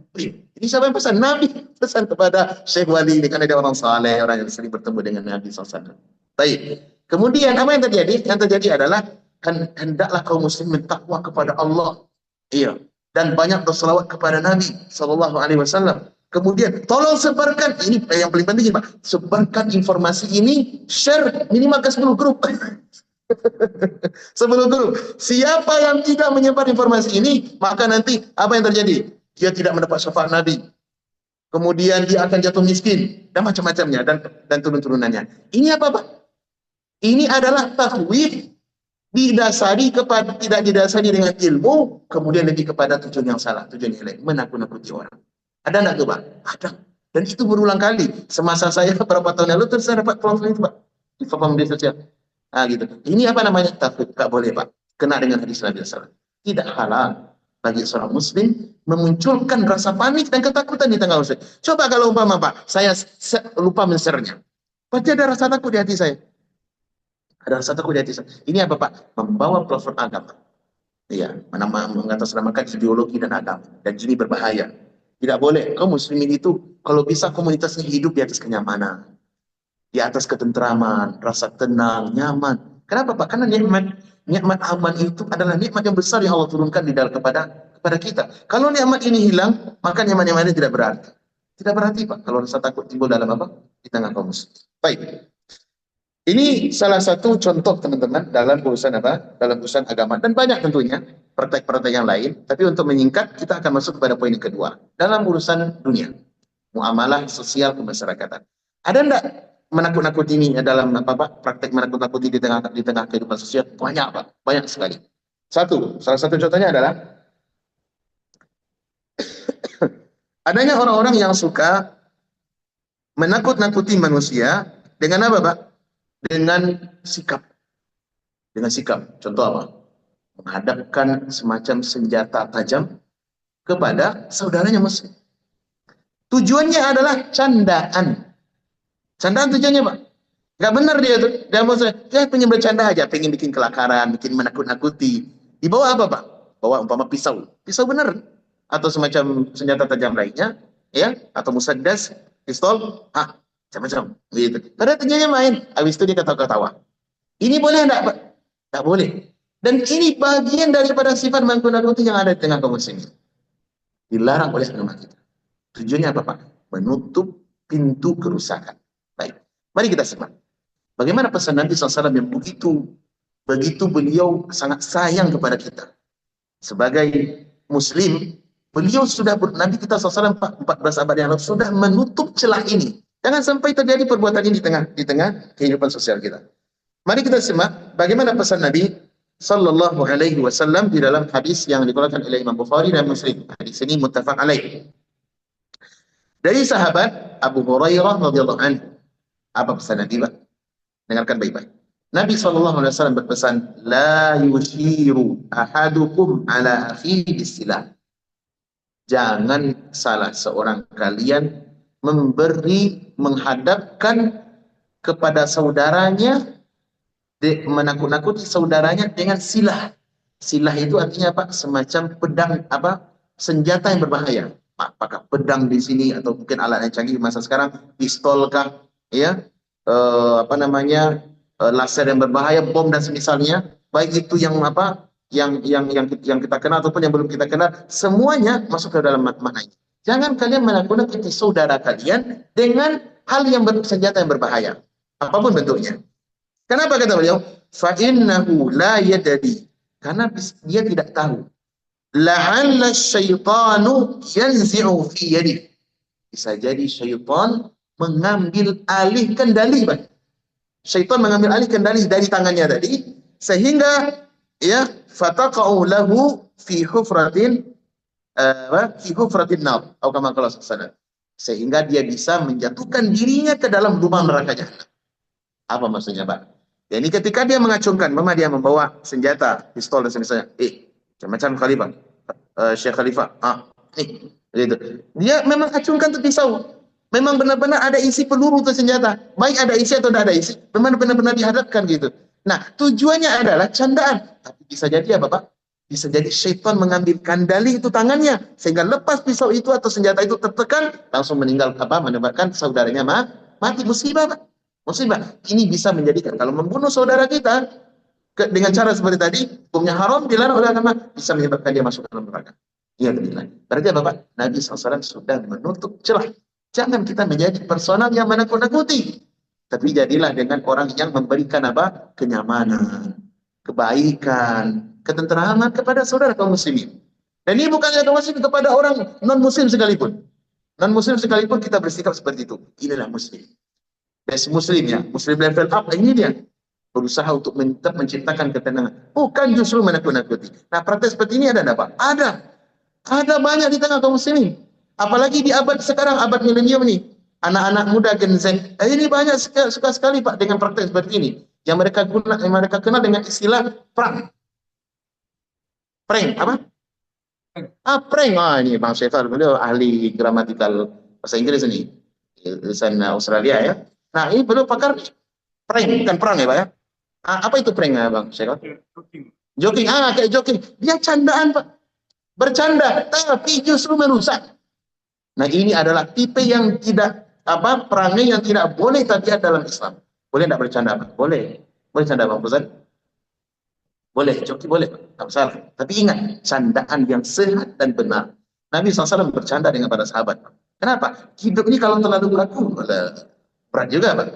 Ini siapa yang pesan? Nabi pesan kepada Syekh Wali ini, karena dia orang saleh, orang yang sering bertemu dengan Nabi SAW. Baik. Kemudian apa yang terjadi? Yang terjadi adalah hendaklah kaum muslim bertakwa kepada Allah. Iya. Dan banyak berselawat kepada Nabi sallallahu alaihi wasallam. Kemudian tolong sebarkan, ini yang paling penting, Pak. Sebarkan informasi ini, share minimal ke 10 grup. 10 grup. Siapa yang tidak menyebar informasi ini, maka nanti apa yang terjadi? Dia tidak mendapat syafaat Nabi. Kemudian dia akan jatuh miskin dan macam-macamnya dan turun-turunannya. Ini apa, Pak? Ini adalah takhwif, tidak didasari dengan ilmu, kemudian lebih kepada tujuan yang salah, tujuan yang lain, menakut-nakuti orang. Ada enggak tuh, Pak? Ada. Dan itu berulang kali. Semasa saya beberapa tahun lalu terus saya dapat platform itu, Pak, di platform media sosial. Nah, gitu. Ini apa namanya? Takhwif. Enggak boleh, Pak. Kena dengan hadis Nabi sallallahu alaihi wasallam. Tidak halal bagi seorang muslim memunculkan rasa panik dan ketakutan di tengah muslim. Coba kalau umpama, Pak, saya lupa men-share-nya. Pasti ada rasa takut di hati saya. Ada rasa takut di hati saya. Ini apa, Pak? Membawa platform agama. Iya, mengatasnamakan ideologi dan agama. Dan ini berbahaya. Tidak boleh. Kaum muslimin itu kalau bisa komunitasnya hidup di atas kenyamanan, di atas ketentraman, rasa tenang, nyaman. Kenapa, Pak? Karena nikmat aman itu adalah nikmat yang besar yang Allah turunkan di dalam kepada kita. Kalau nikmat ini hilang, maka nikmat-nikmat ini tidak berarti. Tidak berarti, Pak, kalau rasa takut timbul dalam apa? Di tengah kaum muslim. Baik. Ini salah satu contoh, teman-teman, dalam urusan apa? Dalam urusan agama, dan banyak tentunya praktek-praktek yang lain. Tapi untuk menyingkat, kita akan masuk kepada poin yang kedua. Dalam urusan dunia, muamalah sosial kemasyarakatan. Ada enggak menakut-nakuti ini dalam praktek menakut-nakuti di tengah kehidupan sosial? Banyak, Pak, banyak sekali. Salah satu contohnya adalah adanya orang-orang yang suka menakut-nakuti manusia dengan apa, Pak? Dengan sikap. Contoh apa? Menghadapkan semacam senjata tajam kepada saudaranya muslim. Tujuannya adalah candaan. Candaan tujuannya, Pak? Nggak benar dia tuh. Dia pengen bercanda aja, pengen bikin kelakaran, bikin menakut-nakuti. Dibawa apa, Pak? Bawa umpama pisau. Pisau benar. Atau semacam senjata tajam lainnya, ya, atau musaddas, pistol, macam-macam. Gitu. Padahal ternyata main. Habis itu dia ketawa-ketawa. Ini boleh enggak, Pak? Enggak boleh. Dan ini bagian daripada sifat menakut-nakuti yang ada di tengah kaum muslimin. Dilarang oleh agama kita. Tujuannya apa, Pak? Menutup pintu kerusakan. Baik. Mari kita simak. Bagaimana pesan Nabi SAW yang begitu beliau sangat sayang kepada kita. Sebagai muslim, beliau sudah, Nabi kita SAW 14 abad yang lalu sudah menutup celah ini. Jangan sampai terjadi perbuatan ini di tengah kehidupan sosial kita. Mari kita simak bagaimana pesan Nabi Sallallahu Alaihi Wasallam di dalam hadis yang dikeluarkan oleh Imam Bukhari dan Muslim. Hadis ini muttafaq alaih. Dari sahabat Abu Hurairah radhiyallahu anhu. Apa pesan Nabi, Pak? Dengarkan baik-baik. Nabi SAW berpesan, La yushiru ahadukum ala akhihi bisilah. Jangan salah seorang kalian menghadapkan kepada saudaranya, menakut-nakuti saudaranya dengan silah. Silah itu artinya apa? Semacam pedang, senjata yang berbahaya. Apakah pedang di sini atau mungkin alat yang canggih masa sekarang, pistolkah, ya? Laser yang berbahaya, bom dan semisalnya, baik itu yang kita kenal ataupun yang belum kita kenal, semuanya masuk ke dalam makna ini. Jangan kalian menakut-nakuti saudara kalian dengan hal yang senjata yang berbahaya, apapun bentuknya. Kenapa kata beliau? Fa innahu la yadri, karena dia tidak tahu. La'alla syaitanu yanzi'u fi yadi. Bisa jadi syaitan mengambil alih kendali, Pak. Syaitan mengambil alih kendali dari tangannya tadi, sehingga ya fataqa'u lahu fi hufratin nar, atau kama qala sallallahu, sehingga dia bisa menjatuhkan dirinya ke dalam lubang neraka jahanam. Apa maksudnya, Pak? Jadi ketika dia mengacungkan, dia membawa senjata, pistol dan semisalnya, macam Khalifah, Syekh Khalifah, nih, gitu. Dia memang acungkan tuh pisau. Memang benar-benar ada isi peluru atau senjata. Baik ada isi atau tidak ada isi. Memang benar-benar dihadapkan gitu. Nah, tujuannya adalah candaan. Tapi bisa jadi apa, Pak? Bisa jadi syaitan mengambil kendali itu tangannya. Sehingga lepas pisau itu atau senjata itu tertekan, langsung meninggal, menyebabkan saudaranya mati. Musibah, Pak. Musibah. Ini bisa menjadikan, kalau membunuh saudara kita, dengan cara seperti tadi, hukumnya haram, dilarang oleh agama, bisa menyebabkan dia masuk dalam neraka. Iya, benar. Berarti apa, Pak? Nabi SAW sudah menutup celah. Jangan kita menjadi personal yang menakut-nakuti. Tapi jadilah dengan orang yang memberikan kenyamanan, kebaikan, ketenteraman kepada saudara kaum muslimin. Dan ini bukannya kaum muslimin, kepada orang non-muslim sekalipun. Non-muslim sekalipun kita bersikap seperti itu. Inilah muslim. Best muslim ya. Muslim level up, ini dia. Berusaha untuk menciptakan ketenangan. Bukan justru menakut-nakuti. Nah, praktek seperti ini ada apa? Ada. Ada banyak di tengah kaum muslimin. Apalagi di abad sekarang, abad milenium ini. Anak-anak muda Gen Z. Ini banyak suka sekali, Pak, dengan praktek seperti ini. Yang mereka kenal dengan istilah prank. Prank, apa? Prank. Ini Bang Syefar, beliau ahli gramatikal bahasa Inggris ini. Lulusan Australia ya. Nah, ini beliau pakar prank, bukan perang ya, Pak ya. Apa itu prank, Bang Syefar? Joking. Kayak joking. Dia candaan, Pak. Bercanda, tapi justru merusak. Nah, ini adalah tipe yang tidak, perangai yang tidak boleh terjadi dalam Islam. Boleh tidak bercanda, Pak? Boleh. Boleh canda, Bang Fuzan? Boleh, joki boleh, tak masalah. Tapi ingat, candaan yang sehat dan benar. Nabi SAW bercanda dengan para sahabat. Kenapa? Hidup ini kalau terlalu kaku, berat juga, Pak.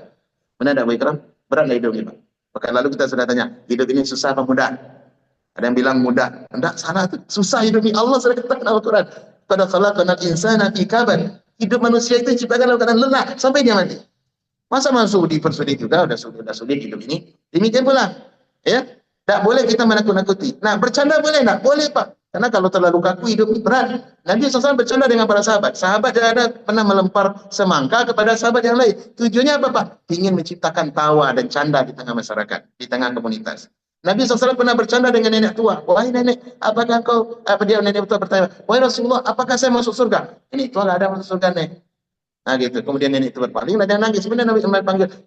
Benar tidak, Pak Ikram? Berat nggak hidup ini, Pak? Bahkan lalu kita sudah tanya, hidup ini susah apa mudah? Ada yang bilang mudah. Tidak, salah itu. Susah hidup ini. Allah sudah katakan dalam Al-Quran. Pada khalaqanal insana fi kabad. Hidup manusia itu diciptakan dalam keadaan lelah sampai dia mati. Masa masuk dipersulit juga, sudah sulit hidup ini. Demikian pula, ya. Tak boleh kita menakut-nakuti. Nah, bercanda boleh enggak? Boleh, Pak. Karena kalau terlalu kaku hidup ini berat. Nabi SAW bercanda dengan para sahabat. Sahabat tidak ada pernah melempar semangka kepada sahabat yang lain. Tujuannya apa, Pak? Ingin menciptakan tawa dan canda di tengah masyarakat, di tengah komunitas. Nabi SAW pernah bercanda dengan nenek tua. Wahai nenek, apakah kau, nenek tua bertanya, wahai Rasulullah, apakah saya masuk surga? Ini tuan ada masuk surga, Nek. Nah gitu. Kemudian nenek itu berpaling, dan dia nangis. Kemudian Nabi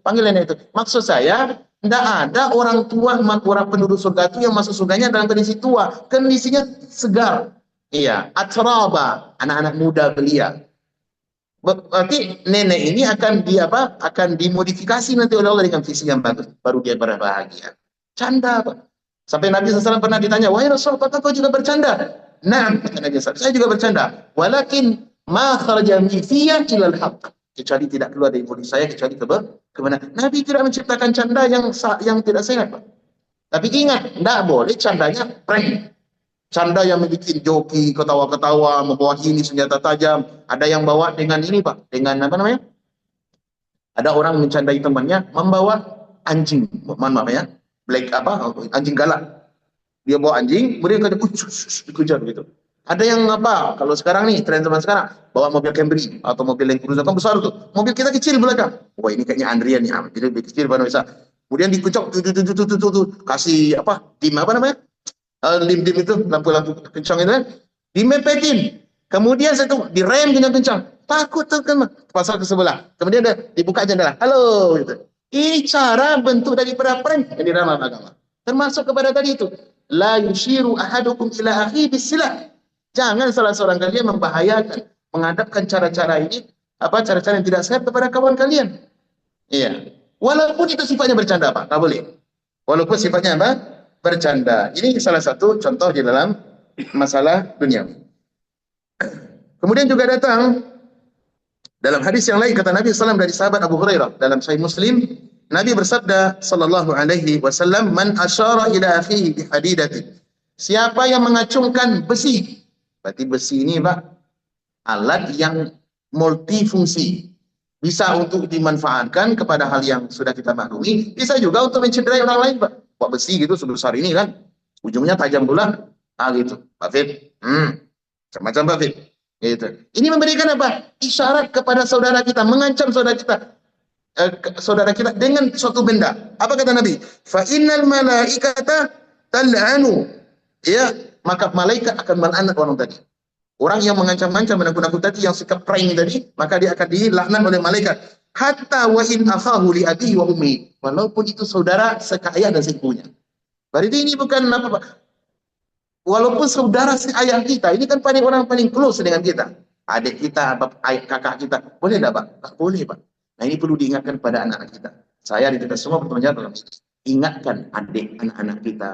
panggil nenek itu. Maksud saya, tidak ada orang tua, orang penduduk surga itu yang masuk surganya dalam kondisi tua. Kondisinya segar. Iya, atraba, anak-anak muda belia. Berarti nenek ini akan akan dimodifikasi nanti oleh Allah dengan visi yang bagus, baru dia berbahagia. Canda, Pak. Sampai Nabi SAW pernah ditanya, wahai Rasul, apakah kau juga bercanda? Nah, kata Nabi SAW, saya juga bercanda. Walakin ma kharaja min fiyya ilal haqq. Kecuali tidak keluar dari mulut saya kecuali kebenaran. Nabi tidak menciptakan canda yang tidak sehat, Pak. Tapi ingat, tidak boleh candanya prank. Canda yang membuat joki, ketawa-ketawa, membawa ini senjata tajam. Ada yang bawa dengan ini, Pak. Dengan apa namanya? Ada orang mencandai temannya membawa anjing. Mohon maaf ya. Anjing galak. Dia bawa anjing, kemudian dia dikejar gitu. Ada yang apa? Kalau sekarang nih, tren zaman sekarang, bawa mobil Camry atau mobil Land Cruiser kan besar tuh. Mobil kita kecil belakang. Wah, ini kayaknya Andrian nih. Jadi lebih kecil baru bisa. Kemudian dikucok, kasih apa? Dim apa namanya? Dim-dim itu, lampu-lampu kencang itu kan, dimepetin. Kemudian satu direm dengan kencang. Takut kan pasal ke sebelah. Kemudian ada dibuka jendela. Halo gitu. Ini cara bentuk daripada prank yang diramah agama. Termasuk kepada tadi itu. La yushiru ahadukum ila akhi bisilah. Jangan salah seorang kalian membahayakan, menghadapkan cara-cara ini, cara-cara yang tidak sehat kepada kawan kalian. Iya. Walaupun itu sifatnya bercanda, Pak. Tak boleh. Walaupun sifatnya apa? Bercanda. Ini salah satu contoh di dalam masalah dunia. Kemudian juga datang dalam hadis yang lain kata Nabi SAW dari sahabat Abu Hurairah dalam Sahih Muslim, Nabi bersabda sallallahu alaihi wasallam, "Man asyara ila akhihi bi hadidatin." Siapa yang mengacungkan besi? Berarti besi ini, Pak, alat yang multifungsi. Bisa untuk dimanfaatkan kepada hal yang sudah kita maklumi, bisa juga untuk mencederai orang lain, Pak. Wah, besi gitu sebesar ini kan, ujungnya tajam pula. Gitu, Pak Fit. Macam-macam, Pak Fit. Gitu. Ini memberikan apa? Isyarat kepada saudara kita, mengancam saudara kita dengan suatu benda. Apa kata Nabi? Fa innal malaikata tal'anu. Ya, maka malaikat akan melaknat orang tadi. Orang yang mengancam-ancam, menakut-nakut tadi, yang sikap prank tadi, maka dia akan dilaknat oleh malaikat. Hatta wa in akhahu li abihi wa ummi. Walaupun itu saudara sekaya dan seibunya. Berarti ini bukan apa, Pak. Walaupun saudara ayah kita, ini kan orang paling close dengan kita. Adik kita, kakak kita. Boleh tidak, Pak? Tak boleh, Pak. Nah, ini perlu diingatkan pada anak-anak kita. Saya di kita semua bertanya dalam ini. Ingatkan adik anak-anak kita.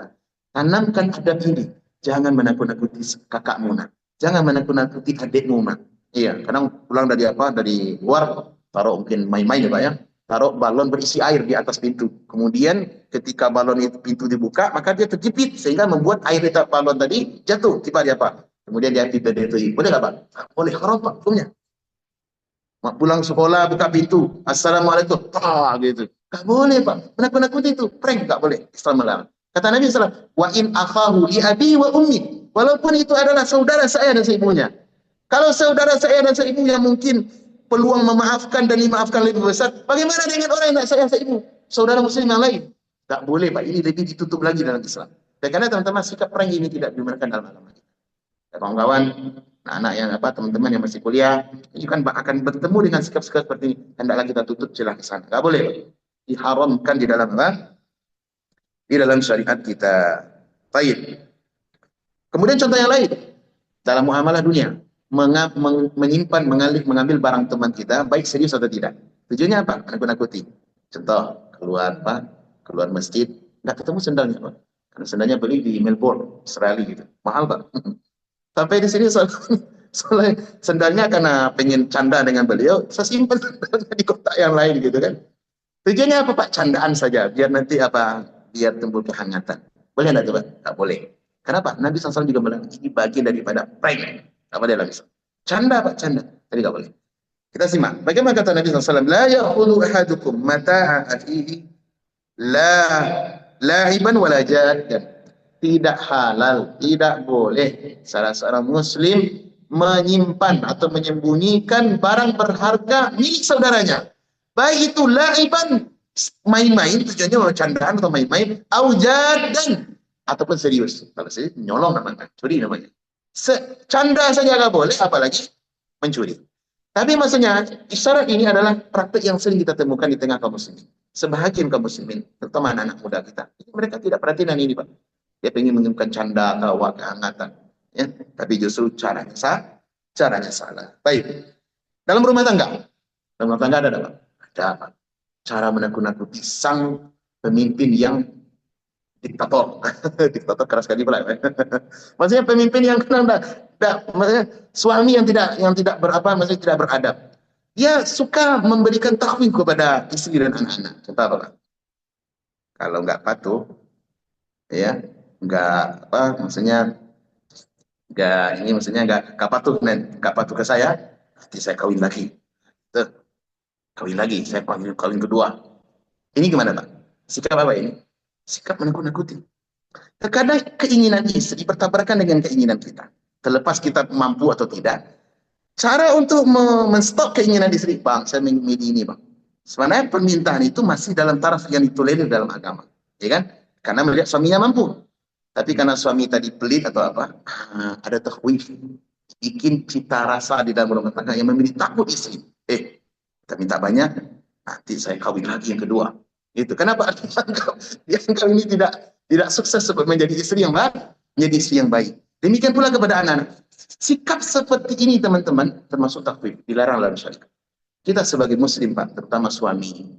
Tanamkan adab ini. Jangan menakut-nakuti kakakmu, nak. Jangan menakut-nakuti adikmu, nak. Iya, kadang pulang dari luar, taruh mungkin main-main ya, Pak ya. Taruh balon berisi air di atas pintu. Kemudian ketika balon itu pintu dibuka, maka dia terjepit sehingga membuat air di balon tadi jatuh. Tiba dia, Pak. Kemudian dia itu. Boleh nggak, Pak? Boleh, haram, Pak, hukumnya. Pulang sekolah buka pintu, assalamualaikum, gitu. Nggak boleh, Pak. Menakut-nakuti itu, prank nggak boleh. Islam melarang. Kata Nabi SAW, wa in akhahu li abi wa ummi. Walaupun itu adalah saudara saya dan seibunya. Kalau saudara saya dan seibunya mungkin peluang memaafkan dan dimaafkan lebih besar, bagaimana dengan orang yang tak sayang seibu? Saudara muslim yang lain. Tak boleh, Pak. Ini lebih ditutup lagi dalam Islam. Dan karena teman-teman sikap prank ini tidak dibenarkan dalam agama kita. Kawan-kawan, anak-anak yang teman-teman yang masih kuliah, ini kan akan bertemu dengan sikap-sikap seperti ini. Hendaklah kita tutup celah ke sana. Tak boleh, Pak. Diharamkan di dalam apa? Di dalam syariat kita. Baik. Kemudian contoh yang lain dalam muamalah dunia, menyimpan, mengambil barang teman kita, baik serius atau tidak. Tujuannya apa? Nakut-nakuti. Contoh, keluar masjid, nggak ketemu sendalnya, Pak. Karena sendalnya beli di Melbourne, Australia gitu. Mahal, Pak. Sampai di sini soalnya sendalnya karena pengen canda dengan beliau, saya simpan sendalnya di kotak yang lain gitu kan. Tujuannya apa, Pak? Candaan saja, biar nanti biar timbul kehangatan. Boleh nggak tuh, Pak? Tak boleh. Kenapa? Nabi SAW juga bilang, ini bagian daripada prank. Apa dia lagi? Canda, Pak, canda. Tadi nggak boleh. Kita simak. Bagaimana kata Nabi SAW? La ya'khudhu ahadukum mata'a akhihi la'iban wala jaddan. Tidak halal, tidak boleh salah seorang muslim menyimpan atau menyembunyikan barang berharga milik saudaranya. Baik itu la'iban, main-main, tujuannya candaan atau main-main, au jaddan, ataupun serius. Kalau serius, nyolong namanya, curi namanya. Canda saja nggak boleh, apalagi mencuri. Tapi maksudnya isyarat ini adalah praktik yang sering kita temukan di tengah kaum muslimin. Sebahagian kaum muslimin, terutama anak-anak muda kita, mereka tidak perhatian ini, Pak. Dia ingin menunjukkan canda, tawa, kehangatan, ya. Tapi justru caranya salah. Baik. Dalam rumah tangga, ada apa? Ada apa? Cara menakut-nakuti sang pemimpin yang diktator. Diktator keras sekali pula. Maksudnya pemimpin yang maksudnya suami yang tidak berapa, maksudnya tidak beradab. Dia suka memberikan takwil kepada istri dan anak-anak. Contoh apa, Pak? Kalau nggak patuh, ya, nggak apa, maksudnya nggak patuh ke saya, nanti saya kawin lagi. Tuh, kawin lagi, saya kawin kedua. Ini gimana, Pak? Sikap apa ini? Sikap menakut-nakuti. Terkadang keinginan istri bertabrakan dengan keinginan kita. Terlepas kita mampu atau tidak. Cara untuk menstop keinginan istri, Bang, saya memilih ini, Bang. Sebenarnya permintaan itu masih dalam taraf yang ditolerir dalam agama. Ya kan? Karena melihat suaminya mampu. Tapi karena suami tadi pelit atau apa, ada takhwif. Bikin cita rasa di dalam rumah tangga yang memilih takut istri. Kita minta banyak, nanti saya kawin lagi yang kedua. Itu kenapa? Dia ini tidak sukses menjadi istri yang baik, menjadi istri yang baik. Demikian pula kepada anak-anak. Sikap seperti ini, teman-teman, termasuk takwif, dilarang dalam syariat. Kita sebagai muslim, Pak, terutama suami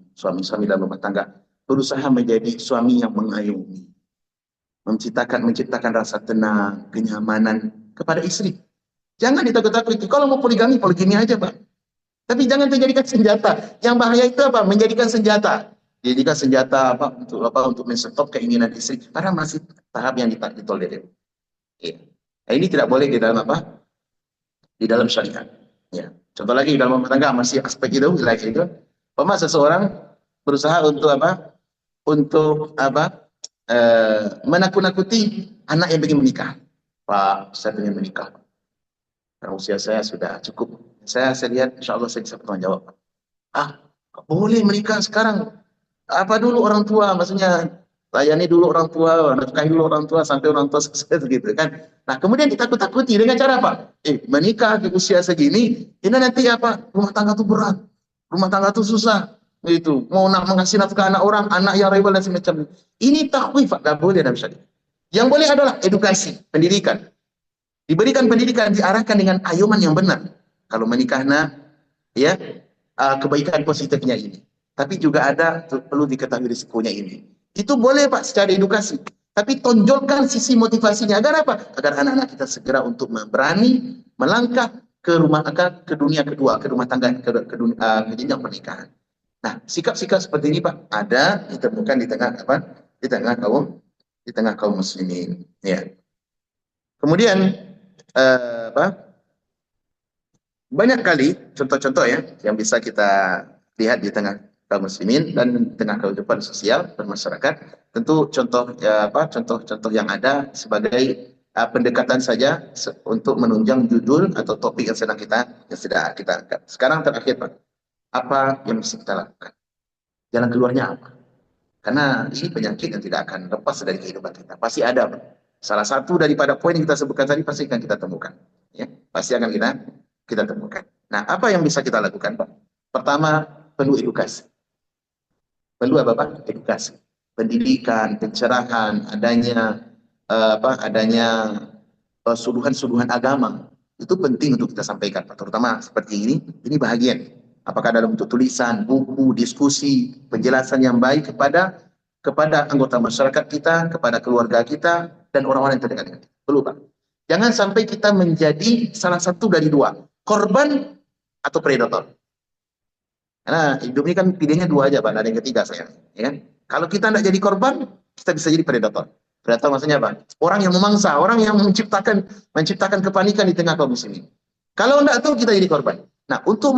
dalam rumah tangga, berusaha menjadi suami yang mengayomi, menciptakan rasa tenang, kenyamanan kepada istri. Jangan ditakut-takuti. Kalau mau poligami aja, Pak. Tapi jangan dijadikan senjata. Yang bahaya itu apa? Menjadikan senjata. Dijadikan senjata untuk menstop keinginan istri. Karena masih tahap yang ditolerir. Ya. Nah, ini tidak boleh di dalam apa? Di dalam syariat. Ya. Contoh lagi dalam rumah tangga masih aspek itu, wilayah itu. Seseorang berusaha untuk apa? Untuk apa? Menakut-nakuti anak yang ingin menikah. Pak, saya ingin menikah. Karena usia saya sudah cukup. Saya lihat, insya Allah saya bisa bertanggung jawab. Boleh menikah sekarang. Apa dulu orang tua, maksudnya layani dulu orang tua, nafkahi dulu orang tua sampai orang tua sukses gitu kan. Nah, kemudian ditakut-takuti dengan cara apa? Menikah di usia segini, ini nanti apa? Rumah tangga tuh berat. Rumah tangga tuh susah. Itu mau mengasih nafkah anak orang, anak yang rebel dan semacam. Ini takwif, enggak boleh dalam syariat. Yang boleh adalah edukasi, pendidikan. Diberikan pendidikan, diarahkan dengan ayoman yang benar. Kalau menikah, ya, kebaikan positifnya ini. Tapi juga perlu diketahui risikonya ini. Itu boleh, Pak, secara edukasi. Tapi tonjolkan sisi motivasinya. Agar apa? Agar anak-anak kita segera untuk berani melangkah ke dunia kedua, ke rumah tangga, ke jenjang pernikahan. Nah, sikap-sikap seperti ini, Pak, ada ditemukan di tengah apa? Di tengah kaum muslimin. Ya. Kemudian banyak kali contoh-contoh ya yang bisa kita lihat di tengah kaum muslimin dan di tengah kehidupan sosial bermasyarakat. Tentu contoh-contoh yang ada sebagai pendekatan saja untuk menunjang judul atau topik yang sedang kita angkat. Sekarang terakhir, Pak, apa yang mesti kita lakukan? Jalan keluarnya apa? Karena ini penyakit yang tidak akan lepas dari kehidupan kita. Pasti ada, Pak. Salah satu daripada poin yang kita sebutkan tadi pasti akan kita temukan. Ya, pasti akan kita temukan. Nah, apa yang bisa kita lakukan, Pak? Pertama, perlu edukasi. Perlu apa, Pak? Edukasi. Pendidikan, pencerahan, adanya suduhan-suduhan agama. Itu penting untuk kita sampaikan, Pak. Terutama seperti ini bahagian. Apakah dalam bentuk tulisan, buku, diskusi, penjelasan yang baik kepada anggota masyarakat kita, kepada keluarga kita, dan orang-orang yang terdekat dengan kita. Perlu, Pak. Jangan sampai kita menjadi salah satu dari dua, korban atau predator. Karena hidup ini kan pilihannya dua aja, Pak. Ada yang ketiga, saya. Ya kan? Kalau kita tidak jadi korban, kita bisa jadi predator. Predator maksudnya apa? Orang yang memangsa, orang yang menciptakan kepanikan di tengah kaum muslimin. Kalau tidak tuh kita jadi korban. Nah, untuk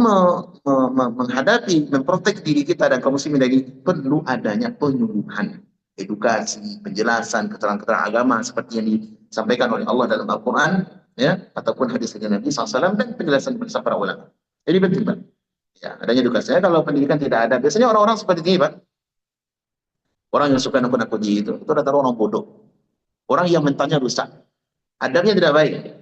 menghadapi, memprotek diri kita dan kaum muslimin dari perlu adanya penyuluhan, edukasi, penjelasan, keterangan-keterangan agama seperti yang disampaikan oleh Allah dalam Al-Quran, ya, ataupun hadis Nabi SAW dan penjelasan bersama para ulama. Jadi penting, Pak. Ya, adanya edukasi. Kalau pendidikan tidak ada, biasanya orang-orang seperti ini, Pak. Orang yang suka nakut-nakuti itu rata-rata orang bodoh. Orang yang mentalnya rusak. Adabnya tidak baik.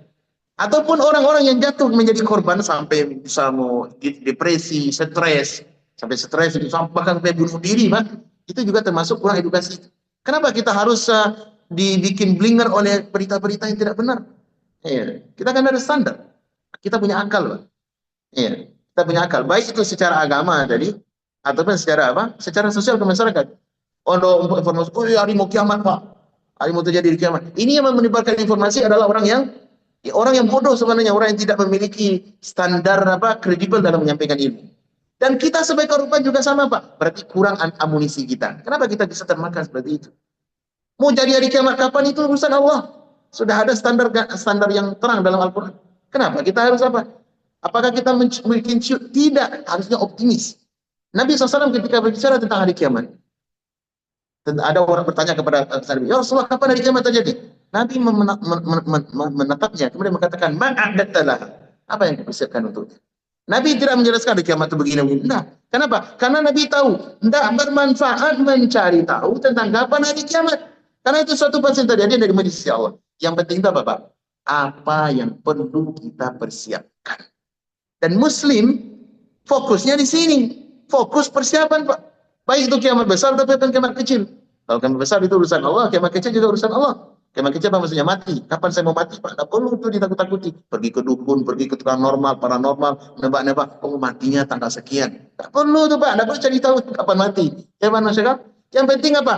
Ataupun orang-orang yang jatuh menjadi korban sampai bisa mau depresi, stres, sampai stres itu bahkan sampai bunuh diri, Pak. Itu juga termasuk kurang edukasi. Kenapa kita harus dibikin blinger oleh berita-berita yang tidak benar? Iya, kita kan ada standar. Kita punya akal, Pak. Iya, kita punya akal. Baik itu secara agama tadi, ataupun secara apa? Secara sosial ke masyarakat. Oh, no, informasi, oh hari mau kiamat, Pak. Hari mau terjadi di kiamat. Ini yang menyebarkan informasi adalah orang yang bodoh sebenarnya, orang yang tidak memiliki standar apa kredibel dalam menyampaikan ilmu. Dan kita sebagai korban juga sama, Pak. Berarti kurang amunisi kita. Kenapa kita bisa termakan seperti itu? Mau jadi hari kiamat kapan itu urusan Allah. Sudah ada standar yang terang dalam Al-Quran. Kenapa kita harus apa? Apakah kita memiliki tidak? Harusnya optimis. Nabi SAW ketika berbicara tentang hari kiamat, ada orang bertanya kepada Nabi, ya Rasulullah, kapan hari kiamat terjadi? Nabi menetapnya, kemudian mengatakan, ma'adatalah. Apa yang dipersiapkan untuknya? Nabi tidak menjelaskan hari kiamat itu begini. Nah, kenapa? Karena Nabi tahu, tidak bermanfaat mencari tahu tentang kapan hari kiamat. Karena itu suatu pasti terjadi dari sisi Allah. Yang penting itu apa, Pak? Apa yang perlu kita persiapkan. Dan Muslim fokusnya di sini. Fokus persiapan, Pak. Baik itu kiamat besar ataupun kiamat kecil. Kalau kiamat besar itu urusan Allah, kiamat kecil juga urusan Allah. Kiamat kecil apa maksudnya? Mati. Kapan saya mau mati, Pak? Tidak perlu itu ditakut-takuti. Pergi ke dukun, pergi ke tukang normal, paranormal, nebak-nebak, oh matinya tanggal sekian. Tidak perlu itu, Pak. Tidak perlu cari tahu kapan mati. Kapan masyarakat? Yang penting apa?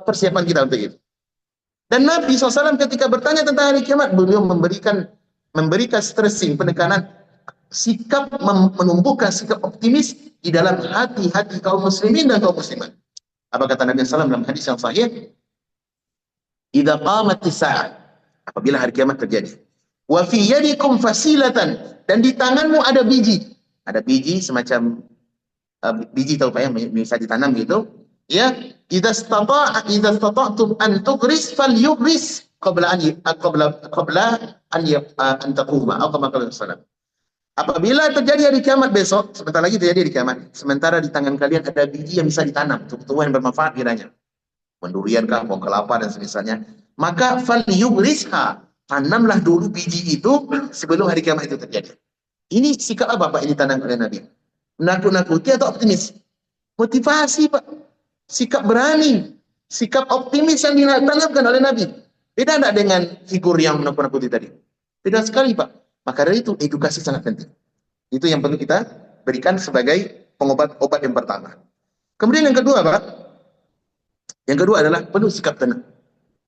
Persiapan kita untuk itu. Dan Nabi SAW ketika bertanya tentang hari kiamat, beliau memberikan stressing, penekanan, sikap menumbuhkan sikap optimis di dalam hati-hati kaum muslimin dan kaum muslimat. Apa kata Nabi SAW dalam hadis yang sahih? Idza qamatis sa'ah, apabila hari kiamat terjadi. Wa fi yadikum fasilatan, dan di tanganmu ada biji. Ada biji semacam biji, tahu Pak ya, bisa ditanam gitu. Ya, idza istata'tum an tughris falyughris qabla an taquma atau kama qala sallallahu. Apabila terjadi hari kiamat besok, sebentar lagi terjadi hari kiamat, sementara di tangan kalian ada biji yang bisa ditanam, tumbuhan yang bermanfaat kiranya, mendurian kah, pohon kelapa dan semisalnya, maka falyughrisha, tanamlah dulu biji itu sebelum hari kiamat itu terjadi. Ini sikap apa, Pak, ini tanam oleh Nabi? Menakut-nakuti atau optimis? Motivasi, Pak. Sikap berani, sikap optimis yang ditanamkan oleh Nabi. Beda enggak dengan figur yang menakut-nakuti tadi? Beda sekali, Pak. Maka dari itu edukasi sangat penting. Itu yang perlu kita berikan sebagai obat yang pertama. Kemudian yang kedua, Pak, yang kedua adalah perlu sikap tenang.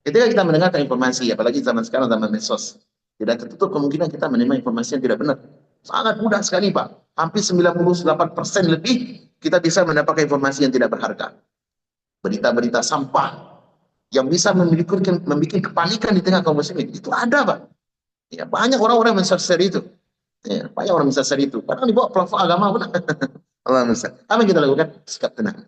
Ketika kita mendengarkan informasi, apalagi zaman sekarang, zaman medsos, tidak tertutup kemungkinan kita menerima informasi yang tidak benar. Sangat mudah sekali, Pak. Hampir 98% lebih kita bisa mendapatkan informasi yang tidak berharga. Berita-berita sampah yang bisa membuat kepanikan di tengah kaum muslimin. Itu ada, Pak. Ya, banyak orang-orang yang share itu. Ya, banyak orang yang share itu. Kadang dibawa platform agama pun. Allah Musa. Apa yang kita lakukan? Sikap tenang.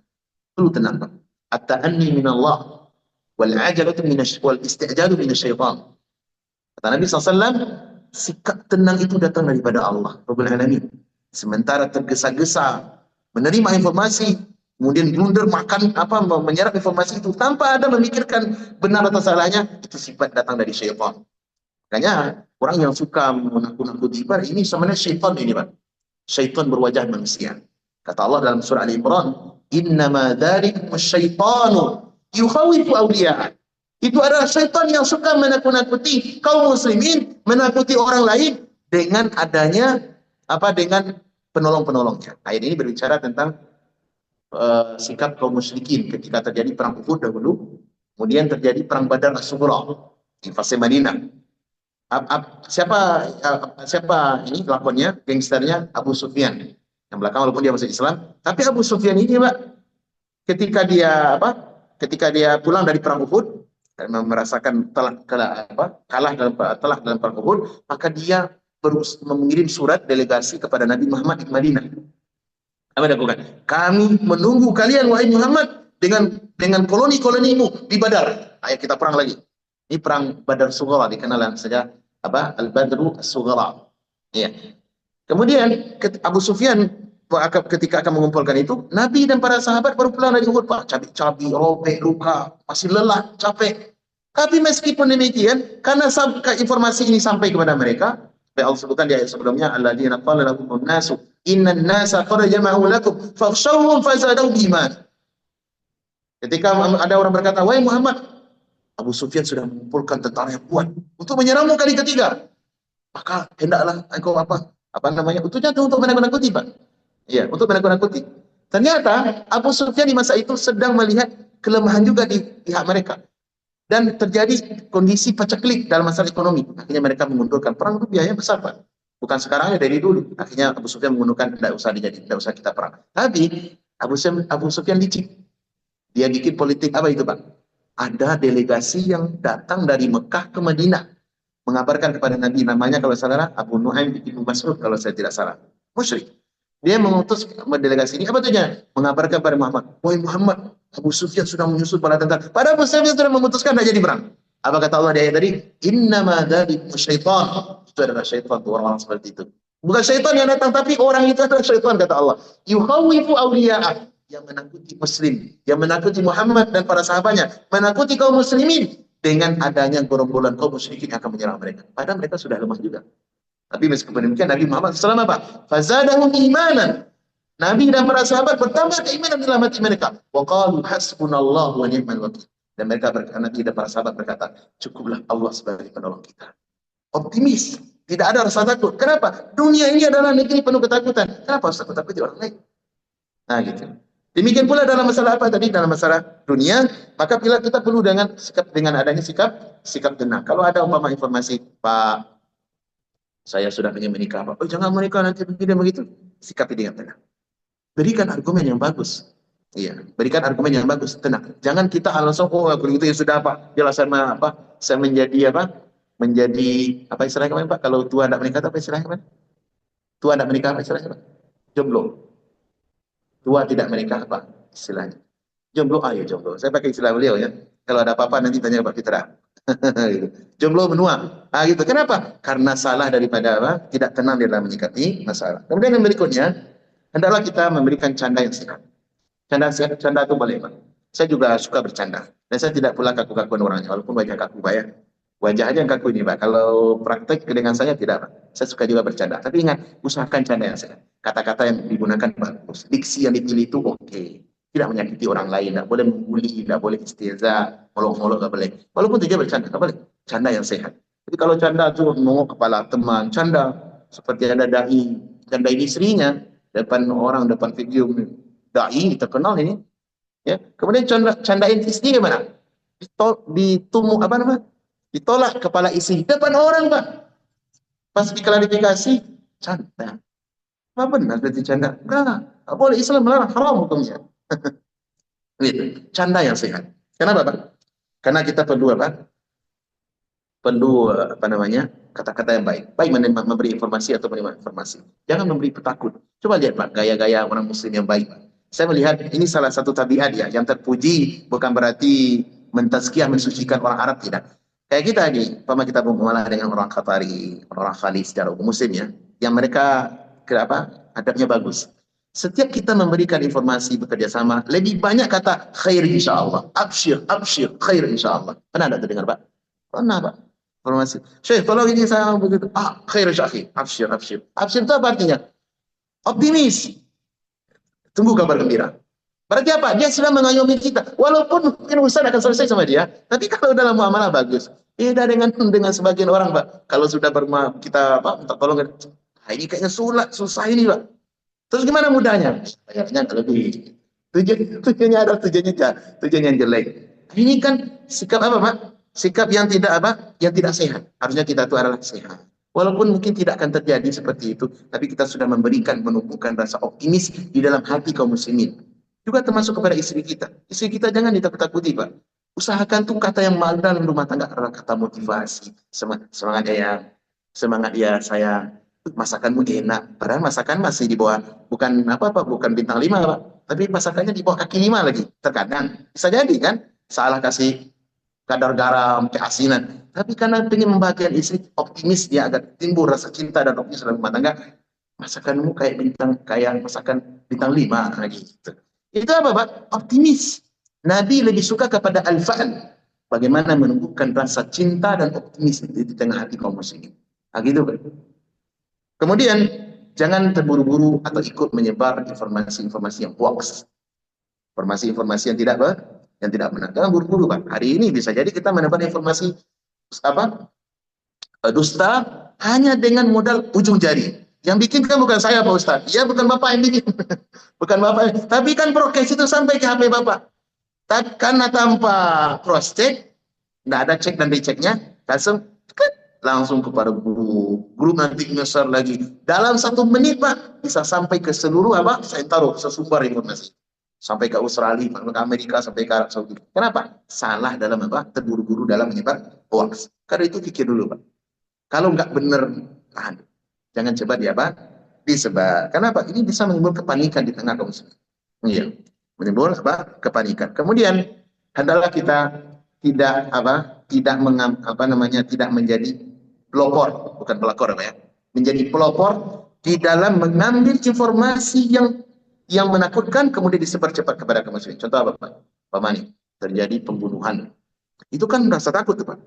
Perlu tenang, Pak. At-ta'anni minallah wal ajalatu wal isti'jalu minasyaitan. Kata Nabi SAW, sikap tenang itu datang daripada Allah Rabbul Alamin. Sementara tergesa-gesa menerima informasi, kemudian blunder menyerap informasi itu tanpa ada memikirkan benar atau salahnya, itu sifat datang dari syaitan. Makanya orang yang suka menakut-nakuti ini sebenarnya syaitan ini, Pak. Syaitan berwajah manusia. Kata Allah dalam surah Al-Imran, innama dzalikum syaitanu yukhawifu awliya. Itu adalah syaitan yang suka menakut-nakuti kaum muslimin, menakuti orang lain dengan adanya dengan penolong-penolongnya. Ayat ini berbicara tentang sikap kaum musyrikin ketika terjadi perang Uhud dahulu, kemudian terjadi perang Badar As-Sughra di fase Madinah. Siapa ini pelakonnya, gangsternya? Abu Sufyan. Yang belakang walaupun dia masuk Islam, tapi Abu Sufyan ini, Pak, ketika dia pulang dari perang Uhud dan merasakan kalah dalam perang Uhud, maka dia mengirim surat delegasi kepada Nabi Muhammad di Madinah. Apa dia lakukan? Kami menunggu kalian, wahai Muhammad, dengan koloni-kolonimu di Badar. Ayo kita perang lagi. Ini perang Badar Sughra, dikenal saja Al-Badru As-Sughra. Ya. Kemudian Abu Sufyan ketika akan mengumpulkan itu, Nabi dan para sahabat baru pulang dari Uhud, Pak. Cabi-cabi, robek, luka, masih lelah, capek. Tapi meskipun demikian, karena informasi ini sampai kepada mereka, Allah sebutkan di ayat sebelumnya, alladzina qala lahumun nasu innan nasa qad jama'u lakum fakhshawhum fazadahum iman. Ketika ada orang berkata, wahai Muhammad, Abu Sufyan sudah mengumpulkan tentara yang kuat untuk menyerangmu kali ketiga. Maka hendaklah engkau apa namanya? Untuk menakut-nakuti, Pak. Iya, untuk menakut-nakuti. Ternyata Abu Sufyan di masa itu sedang melihat kelemahan juga di pihak mereka. Dan terjadi kondisi paceklik dalam masalah ekonomi. Akhirnya mereka mengundurkan perang, itu biayanya besar, Pak. Bukan sekarang ya, dari dulu. Akhirnya Abu Sufyan mengundurkan, tidak usah kita perang. Tapi Abu Sufyan licik. Dia bikin politik apa itu, Pak? Ada delegasi yang datang dari Mekah ke Madinah mengabarkan kepada Nabi, namanya kalau salah Abu Nuaim bin Mas'ud kalau saya tidak salah, musyrik. Dia mengutus delegasi ini, apa tujuannya? Mengabarkan kepada Muhammad, wahai Muhammad, Abu Sufyan sudah menyusun bala tentara. Padahal Abu Sufyan sudah memutuskan tidak jadi perang. Apa kata Allah di ayat tadi? Innama dzalikum syaitan. Itu adalah syaitan, orang-orang seperti itu. Bukan syaitan yang datang, tapi orang itu adalah syaitan, kata Allah. Yukhawifu awliya'ah, yang menakuti muslim, yang menakuti Muhammad dan para sahabatnya, menakuti kaum muslimin dengan adanya gerombolan kaum musyrikin yang akan menyerang mereka. Padahal mereka sudah lemah juga. Tapi meskipun demikian, Nabi Muhammad SAW apa? Fazadahum imanan. Nabi dan para sahabat bertambah keimanan dalam hati mereka. Wa qalu hasbunallahu wa ni'mal wakil. Dan mereka Nabi dan para sahabat berkata, cukuplah Allah sebagai penolong kita. Optimis, tidak ada rasa takut. Kenapa? Dunia ini adalah negeri penuh ketakutan. Kenapa harus takut-takuti orang lain? Nah, gitu. Demikian pula dalam masalah apa tadi? Dalam masalah dunia, maka bila kita perlu dengan adanya sikap tenang. Kalau ada umpama informasi, Pak, saya sudah ingin menikah, Pak. Oh, jangan menikah nanti begini begitu. Sikapi dengan tenang. Berikan argumen yang bagus. Iya, berikan argumen yang bagus, tenang. Jangan kita langsung, oh begitu ya sudah, Pak. Jelas sama apa? Saya menjadi apa? Menjadi apa istilahnya kemarin, Pak? Kalau tua tidak menikah, apa istilahnya kemarin? Tua tidak menikah, apa istilahnya, Pak? Jomblo. Tua tidak menikah, apa istilahnya? Jomblo, ayo jomblo. Saya pakai istilah beliau ya. Kalau ada apa-apa nanti tanya Pak Fitra. Gitu. Jomblo menua. Gitu. Kenapa? Karena salah daripada apa? Tidak tenang di dalam menyikapi masalah. Kemudian yang berikutnya, hendaklah kita memberikan canda yang sehat. Canda itu boleh, Pak. Saya juga suka bercanda. Dan saya tidak pula kaku-kakuan orangnya, walaupun wajah kaku, Pak ya. Wajah aja yang kaku ini, Pak. Kalau praktek dengan saya tidak, Pak. Saya suka juga bercanda. Tapi ingat, usahakan canda yang sehat. Kata-kata yang digunakan bagus. Diksi yang dipilih itu oke. Tidak menyakiti orang lain. Tidak boleh membuli, tidak boleh istiza, molok-molok, tidak boleh. Walaupun tujuan bercanda, tidak boleh. Canda yang sehat. Jadi kalau canda itu nongok kepala teman, canda seperti ada dai, candain istrinya, depan orang, depan video, dai terkenal ini. Ya. Kemudian candain istri gimana? Ditumuk apa namanya? Ditolak kepala istri depan orang, Pak. Pas diklarifikasi, canda. Apa benar berarti canda? Enggak boleh, Islam melarang, haram hukumnya. Gitu. Canda yang sehat. Kenapa, Pak? Karena kita perlu apa? Perlu apa namanya? Kata-kata yang baik. Baik memberi informasi atau menerima informasi. Jangan memberi petakut. Coba lihat, Pak, gaya-gaya orang muslim yang baik, Pak. Saya melihat ini salah satu tabiat ya, yang terpuji bukan berarti mentazkiyah, mensucikan orang Arab, tidak. Kayak kita nih, umpama kita bermuamalah dengan orang Qatari, orang Khalid secara umum muslim ya, yang mereka adabnya bagus. Setiap kita memberikan informasi bekerja sama, lebih banyak kata khair insyaallah, absyir, khair insyaallah. Pernah ada terdengar, Pak? Pernah, Pak. Informasi. Syekh, tolong ini saya begitu. Khair insyaallah, absyir. Absyir itu apa artinya? Optimis. Tunggu kabar gembira. Berarti apa? Dia sudah mengayomi kita. Walaupun mungkin urusan akan selesai sama dia, tapi kalau dalam muamalah bagus. Beda dengan sebagian orang, Pak. Kalau sudah kita minta tolong, ini kayaknya susah ini, Pak. Terus gimana mudahnya? Kayaknya lebih. Tujuannya ada tujuan yang jelek. Ini kan sikap apa, Pak? Sikap yang tidak yang tidak sehat. Harusnya kita itu adalah sehat. Walaupun mungkin tidak akan terjadi seperti itu, tapi kita sudah menumbuhkan rasa optimis di dalam hati kaum muslimin. Juga termasuk kepada istri kita. Istri kita jangan ditakut-takuti, Pak. Usahakan tuh kata yang malu dalam rumah tangga adalah kata motivasi. Semangat ya sayang. Masakanmu enak. Padahal masakan masih di bawah, bukan bintang 5, Pak. Tapi masakannya di bawah kaki 5 lagi. Terkadang bisa jadi kan, salah kasih kadar garam, keasinan. Tapi karena ingin membahagiakan istri, optimis dia agar timbul rasa cinta dan optimis dalam rumah tangga. Masakanmu kayak masakan bintang 5 lagi gitu. Itu apa, Pak? Optimis. Nabi lebih suka kepada al-fa'al. bagaimana menumbuhkan rasa cinta dan optimis di tengah hati kaum muslimin. Gitu kan. Kemudian jangan terburu-buru atau ikut menyebar informasi-informasi yang hoax, informasi-informasi yang tidak benar. Jangan buru-buru, Pak. Hari ini bisa jadi kita menebar informasi dusta hanya dengan modal ujung jari. Yang bikin kan bukan saya, Pak Ustaz. Ya, bukan Bapak yang bikin. Bukan Bapak. Tapi kan prokes itu sampai ke HP Bapak. Karena tanpa cross check, nggak ada cek dan diceknya, langsung kepada guru. Guru nanti nge-share lagi. Dalam 1 menit, Pak, bisa sampai ke seluruh saya taruh sesumber informasi. Sampai ke Australia, ke Amerika, sampai ke Arab Saudi. Kenapa? Salah dalam terburu-buru dalam menyebar hoax. Karena itu pikir dulu, Pak. Kalau nggak benar, jangan coba disebar. Kenapa? Ini bisa menimbulkan kepanikan di tengah kaum muslimin. Iya, menimbulkan kepanikan. Kemudian hendaklah kita tidak menjadi pelopor, bukan pelakor ya, menjadi pelopor di dalam mengambil informasi yang menakutkan kemudian disebar cepat kepada kaum muslimin. Contoh apa, Pak? Pamani, terjadi pembunuhan. Itu kan rasa takut, Pak.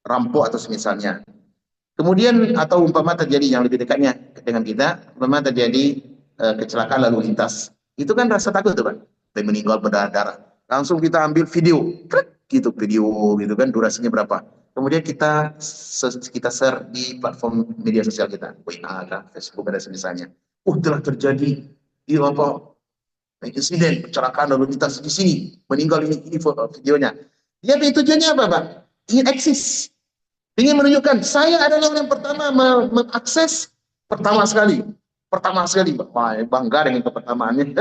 Rampok atau semisalnya. Kemudian atau umpama terjadi yang lebih dekatnya dengan kita, umpama terjadi kecelakaan lalu lintas. Itu kan rasa takut, tuh, Pak. Meninggal berdarah-darah. Langsung kita ambil video, video gitu kan, durasinya berapa. Kemudian kita share di platform media sosial kita, WA, Facebook dan semisalnya. Telah terjadi di insiden kecelakaan lalu lintas di sini, meninggal ini videonya. Dia tujuannya apa, Pak? Ingin eksis. Ingin menunjukkan, saya adalah orang yang pertama mengakses pertama sekali, bangga dengan kepertamaannya.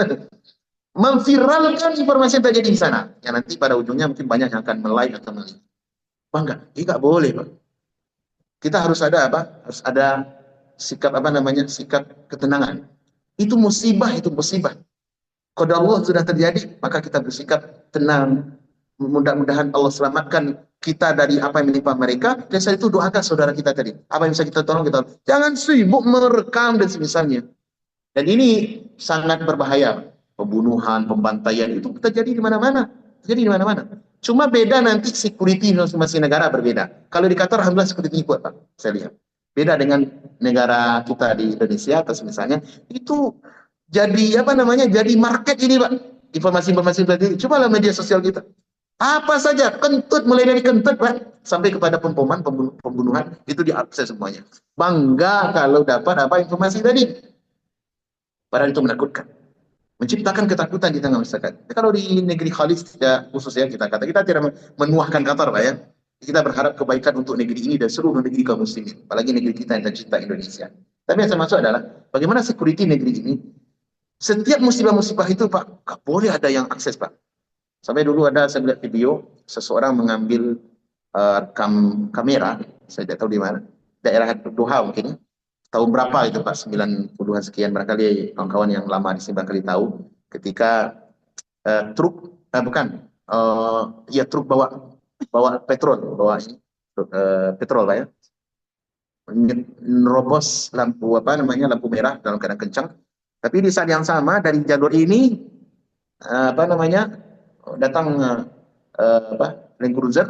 Memviralkan informasi yang terjadi di sana, yang nanti pada ujungnya mungkin banyak yang akan like atau melihat. Bangga, ini nggak boleh, Pak. Kita harus ada Harus ada sikap sikap ketenangan. Itu musibah. Kalau Allah sudah terjadi, maka kita bersikap tenang. Mudah-mudahan Allah selamatkan kita dari apa yang menimpa mereka, dan setelah itu doakan saudara kita tadi. Apa yang bisa kita tolong, kita tolong. Jangan sibuk merekam dan semisalnya. Dan ini sangat berbahaya. Pembunuhan, pembantaian itu terjadi di mana-mana. Cuma beda nanti security masing-masing negara berbeda. Kalau di Qatar, alhamdulillah security kuat, Pak. Saya lihat. Beda dengan negara kita di Indonesia atau misalnya itu jadi jadi market ini, Pak. Informasi-informasi seperti ini. Cobalah media sosial kita. Apa saja, kentut, mulai dari kentut, Pak, sampai kepada pembunuhan, itu diakses semuanya. Bangga kalau dapat informasi tadi. Padahal itu menakutkan. Menciptakan ketakutan di tengah masyarakat. Kalau di negeri khalis, khususnya kita tidak menuahkan Qatar, Pak, ya. Kita berharap kebaikan untuk negeri ini dan seluruh negeri kaum muslimin. Apalagi negeri kita yang tercinta Indonesia. Tapi yang saya maksud adalah, bagaimana security negeri ini, setiap musibah-musibah itu, Pak, nggak boleh ada yang akses, Pak. Sampai dulu saya melihat video, seseorang mengambil rekam kamera, saya tidak tahu di mana, daerah Doha mungkin, tahun berapa itu, Pak, 90-an sekian, barangkali kawan-kawan yang lama di sini barangkali tahu, ketika truk bawa petrol, petrol, Pak, ya, nerobos lampu merah dalam keadaan kencang. Tapi di saat yang sama dari jalur ini datang Land Cruiser,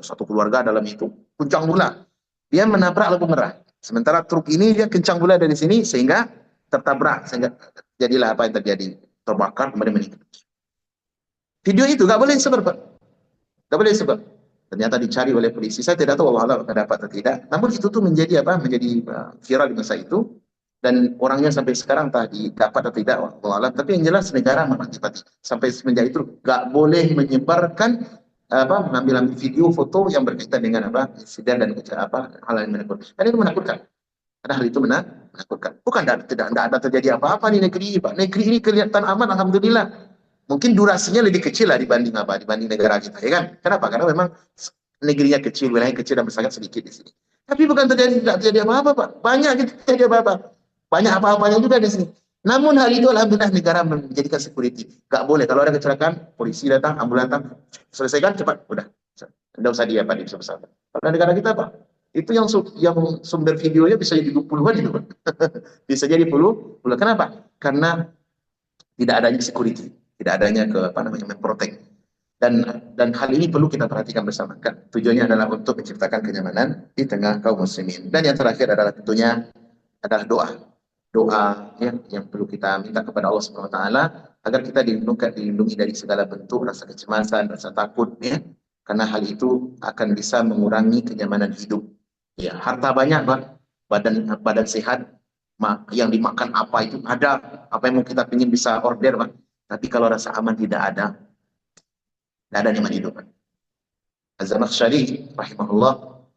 satu keluarga dalam itu, kencang pula, dia menabrak lampu merah. Sementara truk ini dia kencang pula dari sini sehingga tertabrak, sehingga jadilah apa yang terjadi, terbakar kemudian meninggal. Video itu nggak boleh disebar, Pak, nggak boleh disebar. Ternyata dicari oleh polisi. Saya tidak tahu Allah dapat atau tidak. Namun itu tuh menjadi viral di masa itu, dan orangnya sampai sekarang entah didapat atau tidak, Allah. Tapi yang jelas negara mengakibatkan sampai semenjak itu nggak boleh menyebarkan mengambil video foto yang berkaitan dengan insiden dan hal yang menakutkan. Dan itu menakutkan. Karena hal itu menakutkan. Bukan tidak ada terjadi apa-apa di negeri ini, Pak. Negeri ini kelihatan aman, alhamdulillah. Mungkin durasinya lebih kecil lah dibanding negara kita, ya kan? Kenapa? Karena memang negerinya kecil, wilayah kecil dan sangat sedikit di sini. Tapi bukan tidak terjadi apa-apa, Pak. Banyak terjadi apa-apa. Banyak apa-apanya juga di sini. Namun hal itu alhamdulillah negara menjadikan security. Gak boleh kalau ada kecelakaan, polisi datang, ambulan datang, selesaikan cepat, udah. Tidak usah besar-besar. Kalau negara kita, Pak, itu yang sumber videonya bisa jadi puluhan itu, Pak. Bisa jadi puluh. Kenapa? Karena tidak adanya security, tidak adanya memprotek. dan hal ini perlu kita perhatikan bersama. Tujuannya adalah untuk menciptakan kenyamanan di tengah kaum muslimin. Dan yang terakhir adalah tentunya adalah doa. Doa ya, yang perlu kita minta kepada Allah Subhanahu wa taala agar kita dilindungi dari segala bentuk rasa kecemasan, rasa takut ya. Karena hal itu akan bisa mengurangi kenyamanan hidup. Ya, harta banyak, Pak. Badan badan sehat, yang dimakan apa itu ada, apa yang mau kita pingin bisa order, Pak. Tapi kalau rasa aman tidak ada nikmat hidup. Az-Zamakhsyari rahimahullah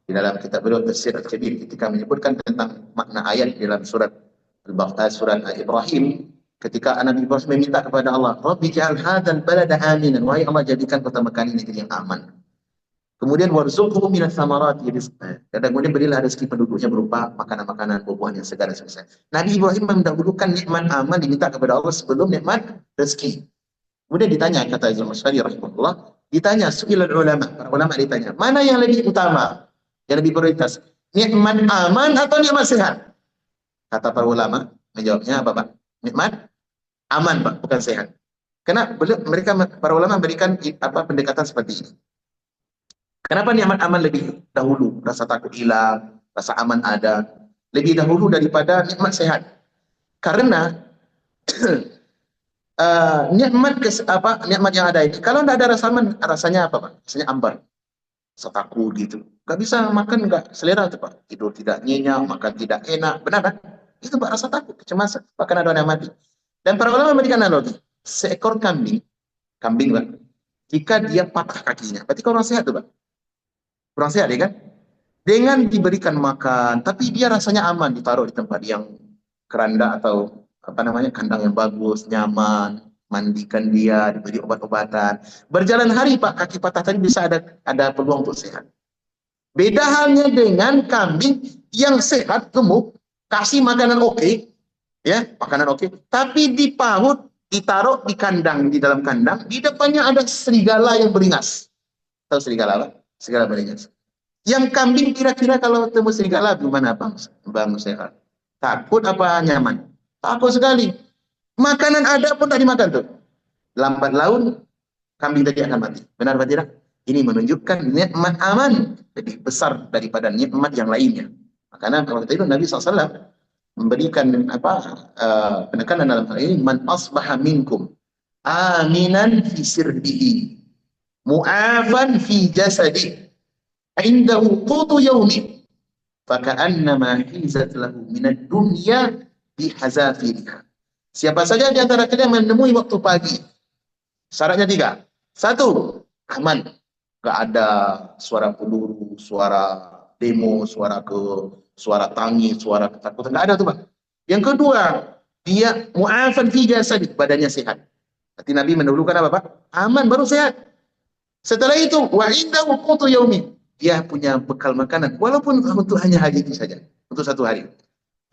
di dalam kitab beliau Tafsir Al-Kabir ketika menyebutkan tentang makna ayat di dalam surat Al-Baqarah, surat Al-Ibrahim, ketika Nabi Ibrahim meminta kepada Allah, Rabbi ja'al hadzal balada aminan, wahai Allah jadikan kota Mekah ini negeri yang aman. Kemudian warzuqhu minas samarati rizqan. Dan kemudian berilah rezeki penduduknya berupa makanan-makanan, buah-buahan yang segar dan sebagainya. Nabi Ibrahim mendahulukan nikmat aman diminta kepada Allah sebelum nikmat rezeki. Kemudian ditanya, kata Az-Zamakhsyari rahimahullah, ditanya su'ilal ulama, para ulama ditanya, mana yang lebih utama, yang lebih prioritas, nikmat aman atau nikmat sehat? Kata para ulama, menjawabnya apa, Pak? Nikmat aman, Pak, bukan sehat. Karena mereka, para ulama memberikan pendekatan seperti ini. Kenapa nikmat aman lebih dahulu? Rasa takut hilang, rasa aman ada, lebih dahulu daripada nikmat sehat. Karena nikmat yang ada ini, kalau tidak ada rasa aman, rasanya apa, Pak? Rasanya ambar, rasa takut gitu. Gak bisa makan, gak selera itu, Pak. Tidur tidak nyenyak, makan tidak enak, benar kan? Itu Pak, rasa takut, kecemasan, bahkan ada orang yang mati. Dan para ulama memberikan analogi, seekor kambing, Pak, jika dia patah kakinya, berarti kalau orang sehat tuh, Pak. Kurang sehat ya kan? Dengan diberikan makan, tapi dia rasanya aman, ditaruh di tempat yang keranda atau kandang yang bagus, nyaman, mandikan dia, diberi obat-obatan. Berjalan hari Pak, kaki patah tadi bisa ada peluang untuk sehat. Beda halnya dengan kambing yang sehat, gemuk, kasih makanan oke, ya, makanan oke, tapi dipaut, ditaruh di kandang, di dalam kandang, di depannya ada serigala yang beringas. Tahu serigala apa? Serigala beringas. Yang kambing kira-kira kalau ketemu serigala gimana, Bang Sehat? Takut apa nyaman? Takut sekali. Makanan ada pun tak dimakan tuh. Lambat laun kambing tadi akan mati. Benar Pak tidak? Ini menunjukkan nikmat aman lebih besar daripada nikmat yang lainnya. Karena kalau kita itu Nabi SAW memberikan penekanan dalam hal ini, man asbaha minkum aminan fi sirbihi mu'afan fi jasadi indahu qutu yaumi faka'annama hizat lahu minad dunya bihazafiriha. Siapa saja di antara kalian menemui waktu pagi, syaratnya 3. 1, aman, gak ada suara peluru, suara demo, suara tangis, suara ketakutan, gak ada tuh Pak. Yang kedua, dia mu'afan fi jasadi, badannya sehat. Berarti Nabi mendahulukan apa Pak? Aman baru sehat. Setelah itu, wa indahu qutu yaumi, dia punya bekal makanan, walaupun untuk hanya hari itu saja, untuk 1 hari.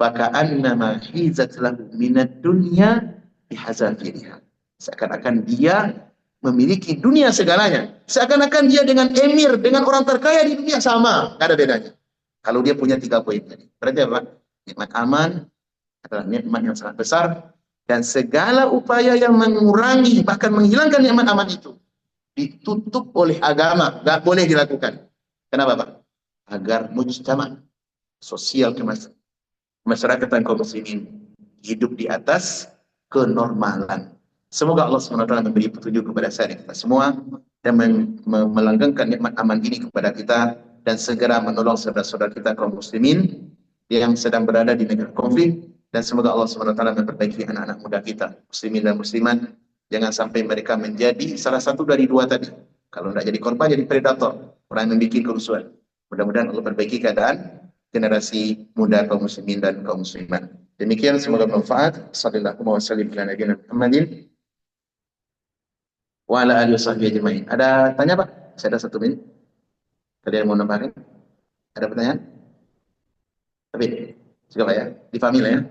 Faka'annama hizat lahu minad dunya bihazafiriha. Seakan-akan dia memiliki dunia segalanya. Seakan-akan dia dengan emir, dengan orang terkaya di dunia sama. Tidak ada bedanya. Kalau dia punya 3 poin tadi. Berarti apa? Nikmat aman adalah nikmat yang sangat besar. Dan segala upaya yang mengurangi, bahkan menghilangkan nikmat aman itu, ditutup oleh agama. Tidak boleh dilakukan. Kenapa Pak? Agar mujtama, sosial masyarakat dan kaum muslimin hidup di atas kenormalan. Semoga Allah SWT memberi petunjuk kepada saya dan kita semua dan melanggengkan nikmat aman ini kepada kita dan segera menolong saudara-saudara kita kaum muslimin yang sedang berada di negara konflik, dan semoga Allah SWT memperbaiki anak-anak muda kita, muslimin dan muslimat, jangan sampai mereka menjadi salah satu dari 2 tadi. Kalau tidak jadi korban, jadi predator, orang yang membuat kerusuhan. Mudah-mudahan Allah perbaiki keadaan generasi muda kaum muslimin dan kaum muslimat. Demikian, semoga bermanfaat. Sallallahu alaihi wasallam Muhammadin wa ala alihi wasahbihi ajma'in. Ada tanya Pak? Saya ada 1 menit. Kalian mau nambahkan? Ada pertanyaan? Tapi juga Pak ya, difahami lah ya.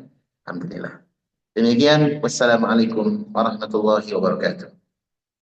Alhamdulillah. Demikian, wassalamualaikum warahmatullahi wabarakatuh.